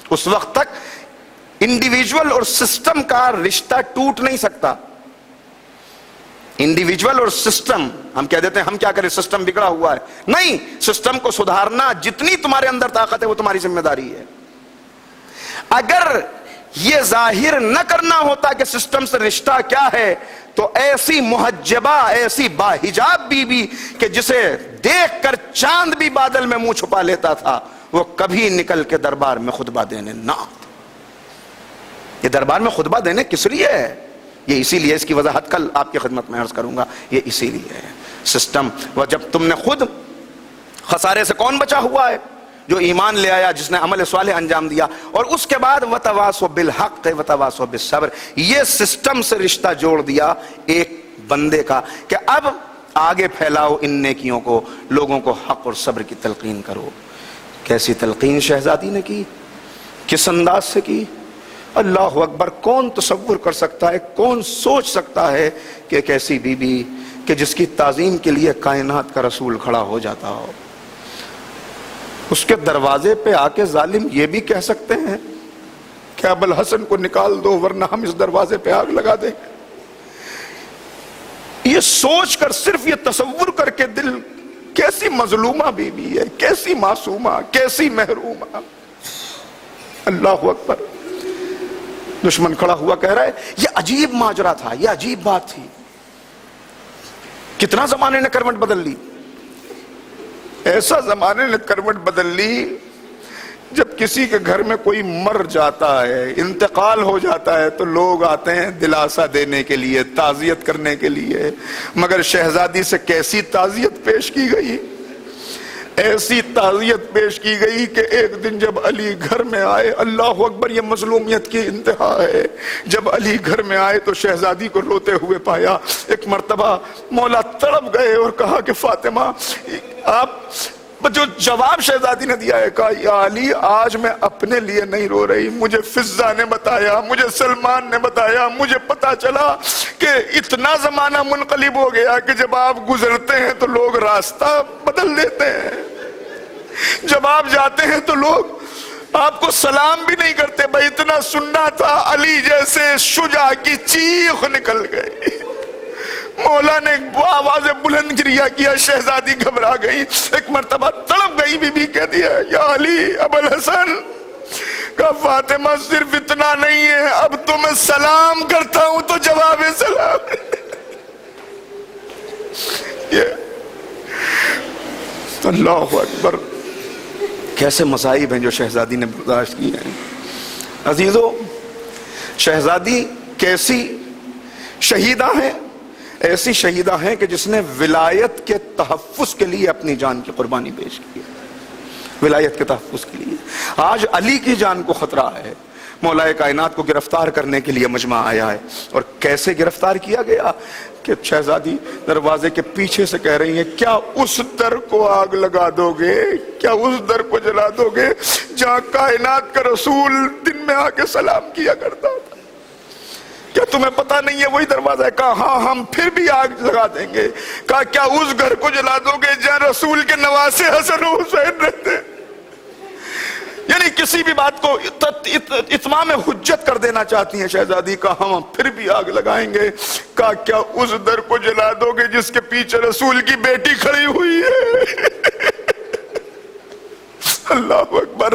S1: اس وقت تک انڈیویجول اور سسٹم کا رشتہ ٹوٹ نہیں سکتا. انڈیویجول اور سسٹم, ہم کہہ دیتے ہیں ہم کیا کریں, سسٹم بگڑا ہوا ہے. نہیں, سسٹم کو سدھارنا جتنی تمہارے اندر طاقت ہے وہ تمہاری ذمہ داری ہے. اگر یہ ظاہر نہ کرنا ہوتا کہ سسٹم سے رشتہ کیا ہے, تو ایسی محجبہ, ایسی باحجاب بی کہ جسے دیکھ کر چاند بھی بادل میں منہ چھپا لیتا تھا, وہ کبھی نکل کے دربار میں خطبہ دینے نہ آتا. یہ دربار میں خطبہ دینے کس لیے ہے؟ یہ اسی لیے, اس کی وضاحت کل آپ کی خدمت میں عرض کروں گا. یہ اسی لیے ہے سسٹم. وہ جب تم نے خود, خسارے سے کون بچا ہوا ہے؟ جو ایمان لے آیا, جس نے عمل صالح انجام دیا. اور اس کے بعد وتواصوا بالحق وتواصوا بالصبر, یہ سسٹم سے رشتہ جوڑ دیا ایک بندے کا کہ اب آگے پھیلاؤ ان نیکیوں کو, لوگوں کو حق اور صبر کی تلقین کرو. کیسی تلقین شہزادی نے کی, کس انداز سے کی, اللہ اکبر. کون تصور کر سکتا ہے, کون سوچ سکتا ہے کہ ایک ایسی بی بی کہ جس کی تعظیم کے لیے کائنات کا رسول کھڑا ہو جاتا ہو, اس کے دروازے پہ آ کے ظالم یہ بھی کہہ سکتے ہیں کہ ابوالحسن کو نکال دو ورنہ ہم اس دروازے پہ آگ لگا دیں. یہ سوچ کر, صرف یہ تصور کر کے دل, کیسی مظلومہ بی بی ہے, کیسی معصومہ, کیسی محرومہ. اللہ اکبر. دشمن کھڑا ہوا کہہ رہا ہے. یہ عجیب ماجرا تھا, یہ عجیب بات تھی. کتنا زمانے نے کروٹ بدل لی. ایسا زمانے نے کروٹ بدل لی, جب کسی کے گھر میں کوئی مر جاتا ہے, انتقال ہو جاتا ہے, تو لوگ آتے ہیں دلاسا دینے کے لیے, تعزیت کرنے کے لیے. مگر شہزادی سے کیسی تعزیت پیش کی گئی, ایسی تعزیت پیش کی گئی کہ ایک دن جب علی گھر میں آئے, اللہ اکبر, یہ مظلومیت کی انتہا ہے. جب علی گھر میں آئے تو شہزادی کو روتے ہوئے پایا. ایک مرتبہ مولا تڑپ گئے اور کہا کہ فاطمہ, آپ, جو جواب شہزادی نے دیا ہے, کہا یا علی, آج میں اپنے لیے نہیں رو رہی, مجھے فضہ نے بتایا, مجھے سلمان نے بتایا, مجھے پتا چلا کہ اتنا زمانہ منقلب ہو گیا کہ جب آپ گزرتے ہیں تو لوگ راستہ بدل دیتے ہیں, جب آپ جاتے ہیں تو لوگ آپ کو سلام بھی نہیں کرتے. بھائی اتنا سننا تھا, علی جیسے شجاع کی چیخ نکل گئی. مولا نے آواز بلند گریہ کیا, شہزادی گھبرا گئی, ایک مرتبہ تڑپ گئی. بی بی کہہ دیا یا علی, ابوالحسن. کہا فاطمہ صرف اتنا نہیں ہے, اب تو میں سلام کرتا ہوں تو جواب سلام. اللہ اکبر. کیسے مصائب ہیں جو شہزادی نے برداشت کی ہیں. عزیزو, شہزادی کیسی شہیدہ ہیں, ایسی شہیدہ ہیں کہ جس نے ولایت کے تحفظ کے لیے اپنی جان کی قربانی پیش کی ہے, ولایت کے تحفظ کے لیے. آج علی کی جان کو خطرہ ہے, مولا کائنات کو گرفتار کرنے کے لیے مجمع آیا ہے. اور کیسے گرفتار کیا گیا کہ شہزادی دروازے کے پیچھے سے کہہ رہی ہیں, کیا اس در کو آگ لگا دو گے, کیا اس در کو جلا دو گے جہاں کائنات کا رسول دن میں آ کے سلام کیا کرتا تھا, کیا تمہیں پتا نہیں ہے وہی دروازہ ہے؟ کہا ہاں, ہم پھر بھی آگ لگا دیں گے. کہا کیا اس گھر کو جلا دو گے جہاں رسول کے نواسے حسن و حسین رہتے. یعنی کسی بھی بات کو اتمام حجت کر دینا چاہتی ہیں شہزادی. کہا ہم پھر بھی آگ لگائیں گے. کہا کیا اس در کو جلا دو گے جس کے پیچھے رسول کی بیٹی کھڑی ہوئی ہے. اللہ اکبر.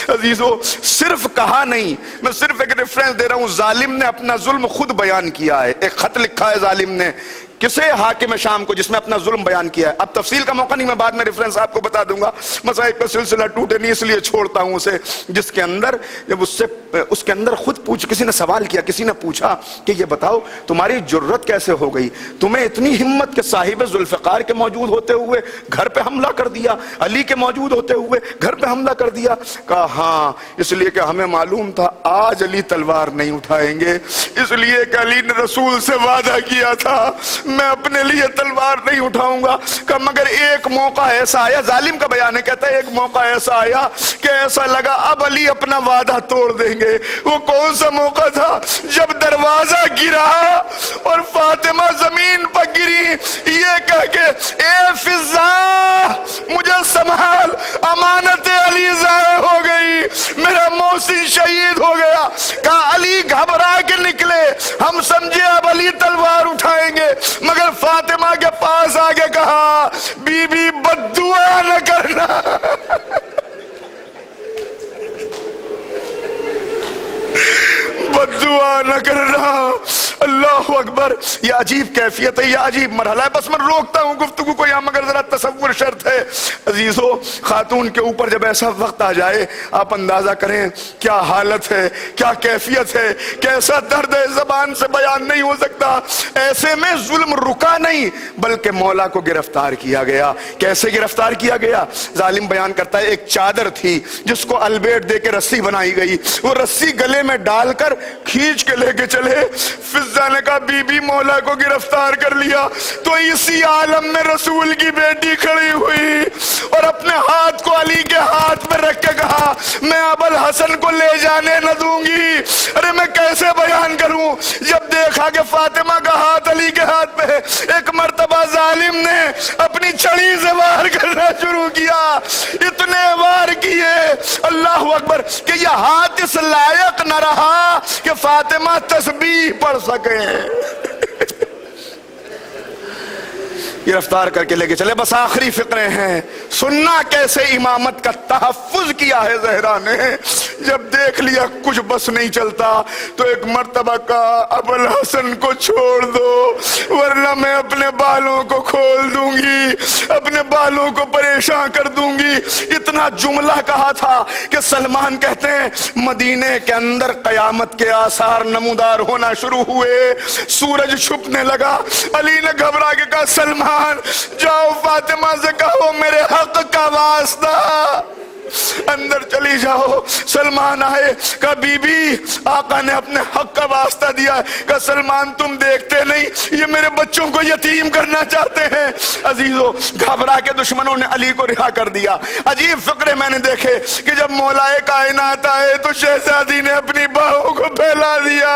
S1: عزیزو, صرف کہا نہیں, میں صرف ایک ریفرنس دے رہا ہوں. ظالم نے اپنا ظلم خود بیان کیا ہے. ایک خط لکھا ہے ظالم نے کسے حاکم شام کو جس میں اپنا ظلم بیان کیا ہے. اب تفصیل کا موقع نہیں, میں بعد میں ریفرنس آپ کو بتا دوں گا, مصائب کا سلسلہ ٹوٹے نہیں اس لیے چھوڑتا ہوں اسے, جس کے اندر جب اس کے اندر خود کسی نے سوال کیا, کسی نے پوچھا کہ یہ بتاؤ تمہاری جرت کیسے ہو گئی, تمہیں اتنی ہمت کہ صاحب ذوالفقار کے موجود ہوتے ہوئے گھر پہ حملہ کر دیا, علی کے موجود ہوتے ہوئے گھر پہ حملہ کر دیا. کہا ہاں اس لیے کہ ہمیں معلوم تھا آج علی تلوار نہیں اٹھائیں گے, اس لیے کہ علی نے رسول سے وعدہ کیا تھا میں اپنے لیے تلوار نہیں اٹھاؤں گا. کہ مگر ایک موقع ایسا آیا, ظالم کا بیان ہے, کہتا ہے ایک موقع ایسا آیا کہ ایسا لگا اب علی اپنا وعدہ توڑ دیں گے. وہ کون سا موقع تھا؟ جب دروازہ گرا اور فاطمہ زمین پر گری, یہ کہہ کے اے فضا مجھے سنبھال, امانت علی ضائع ہو گئی, میرا محسن شہید ہو گیا. کہا علی گھبرا کے نکلے, ہم سمجھے اب علی تلوار اٹھائیں گے, مگر فاطمہ کے پاس آگے کہا بی بی بد دعا نہ کرنا. بد دعا نہ کرنا. اللہ اکبر, یہ عجیب کیفیت ہے, یہ عجیب مرحلہ ہے. بس میں روکتا ہوں گفتگو کو یہاں, مگر ذرا تصور شرط ہے. عزیزو, خاتون کے اوپر جب ایسا وقت آ جائے آپ اندازہ کریں کیا حالت ہے, کیا کیفیت ہے, کیسا درد ہے, زبان سے بیان نہیں ہو سکتا. ایسے میں ظلم رکا نہیں بلکہ مولا کو گرفتار کیا گیا. کیسے گرفتار کیا گیا؟ ظالم بیان کرتا ہے ایک چادر تھی جس کو البیٹ دے کے رسی بنائی گئی, وہ رسی گلے میں ڈال کر کھینچ کے لے کے چلے. فضا نے کہا بی بی مولا کو گرفتار کر لیا. تو اسی عالم میں رسول کی بیٹی کھڑی ہوئی اور اپنے ہاتھ کو علی کے ہاتھ میں رکھ کے کہا میں ابوالحسن کو لے جانے نہ دوں گی. ارے میں کیسے بیان کروں؟ جب دیکھا کہ فاطمہ کا ہاتھ علی کے ہاتھ پہ, ایک مرتبہ ظالم نے اپنی چھڑی سے وار کرنا شروع کیا. اتنے وار کیے اللہ اکبر کہ یہ ہاتھ اس لائق نہ رہا کہ فاطمہ تسبیح پڑھ سکیں. گرفتار کر کے لے کے چلے. بس آخری فقرے ہیں, سننا کیسے امامت کا تحفظ کیا ہے زہرا نے. جب دیکھ لیا کچھ بس نہیں چلتا تو ایک مرتبہ کہا ابوالحسن کو چھوڑ دو ورنہ میں اپنے بالوں کو کھول دوں گی, اپنے بالوں کو پریشان کر دوں گی. اتنا جملہ کہا تھا کہ سلمان کہتے ہیں مدینے کے اندر قیامت کے آثار نمودار ہونا شروع ہوئے, سورج چھپنے لگا. علی نے گھبرا کے کہا سلمان جاؤ فاطمہ سے کہو میرے حق کا واسطہ, اندر چلی جاؤ. سلمان آئے, کہا بی بی آقا نے اپنے حق کا واسطہ دیا. کہا سلمان تم دیکھتے نہیں یہ میرے بچوں کو یتیم کرنا چاہتے ہیں. عزیزو, گھبرا کے دشمنوں نے علی کو رہا کر دیا. عجیب فقرے میں نے دیکھے کہ جب مولائے کائنات آئے تو شہزادی نے اپنی باہوں کو پھیلا دیا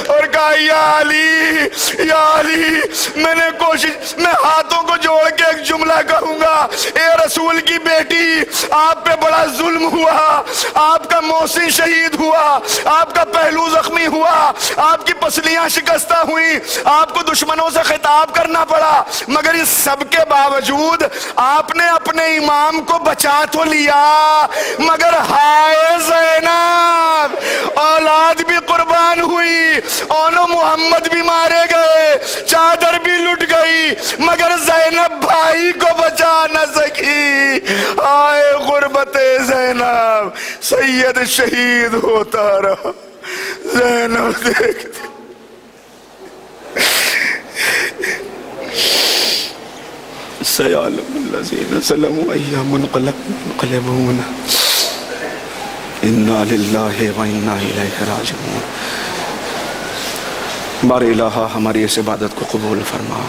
S1: اور کہا یا علی میں نے کوشش, میں ہاتھوں کو جوڑ کے ایک جملہ کہوں گا, اے رسول کی بیٹی آپ پہ بڑا ظلم ہوا, آپ کا محسن شہید ہوا, آپ کا پہلو زخمی ہوا, آپ کی پسلیاں شکستہ ہوئیں, آپ کو دشمنوں سے خطاب کرنا پڑا, مگر اس سب کے باوجود آپ نے اپنے امام کو بچا تو لیا. مگر ہائے زینب, اولاد بھی قربان ہوئی, اونو محمد بھی مارے گئے, چادر بھی لٹ گئی, مگر زینب بھائی کو بچا نہ سکی. آئے غربت زینب, سید شہید ہوتا رہا. زینب دیکھتے سیعلم الذین ظلموا ایام منقلبون انا للہ و انا الیہ راجعون. بار الہ ہماری اس عبادت کو قبول فرما.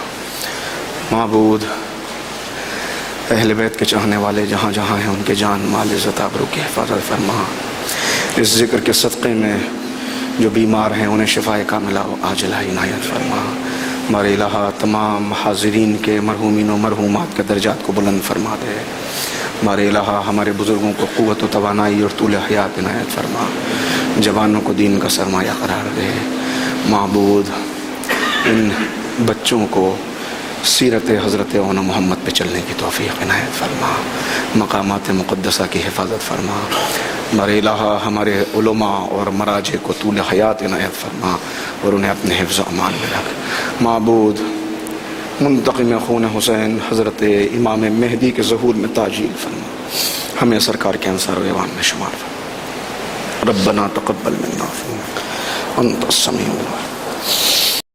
S1: معبود, اہل بیت کے چاہنے والے جہاں جہاں ہیں ان کے جان مال عزت آبرو کی حفاظت فرما. اس ذکر کے صدقے میں جو بیمار ہیں انہیں شفاء کاملہ و عاجلہ عنایت فرما. بار الہ تمام حاضرین کے مرحومین و مرحومات کے درجات کو بلند فرما دے. بار الہ ہمارے بزرگوں کو قوت و توانائی اور طول حیات عنایت فرما. جوانوں کو دین کا سرمایہ قرار دے. معبود, ان بچوں کو سیرت حضرت اونا محمد پہ چلنے کی توفیق عنایت فرما. مقامات مقدسہ کی حفاظت فرما. بار الہ ہمارے علماء اور مراجع کو طول حیات عنایت فرما اور انہیں اپنے حفظ و امان میں رکھ. معبود, منتقم خون حسین حضرت امام مہدی کے ظہور میں تاجیل فرما، ہمیں سرکار کے انصار و ایوان میں شمار فرما۔ ربنا تقبل منا انت السمیع العلیم۔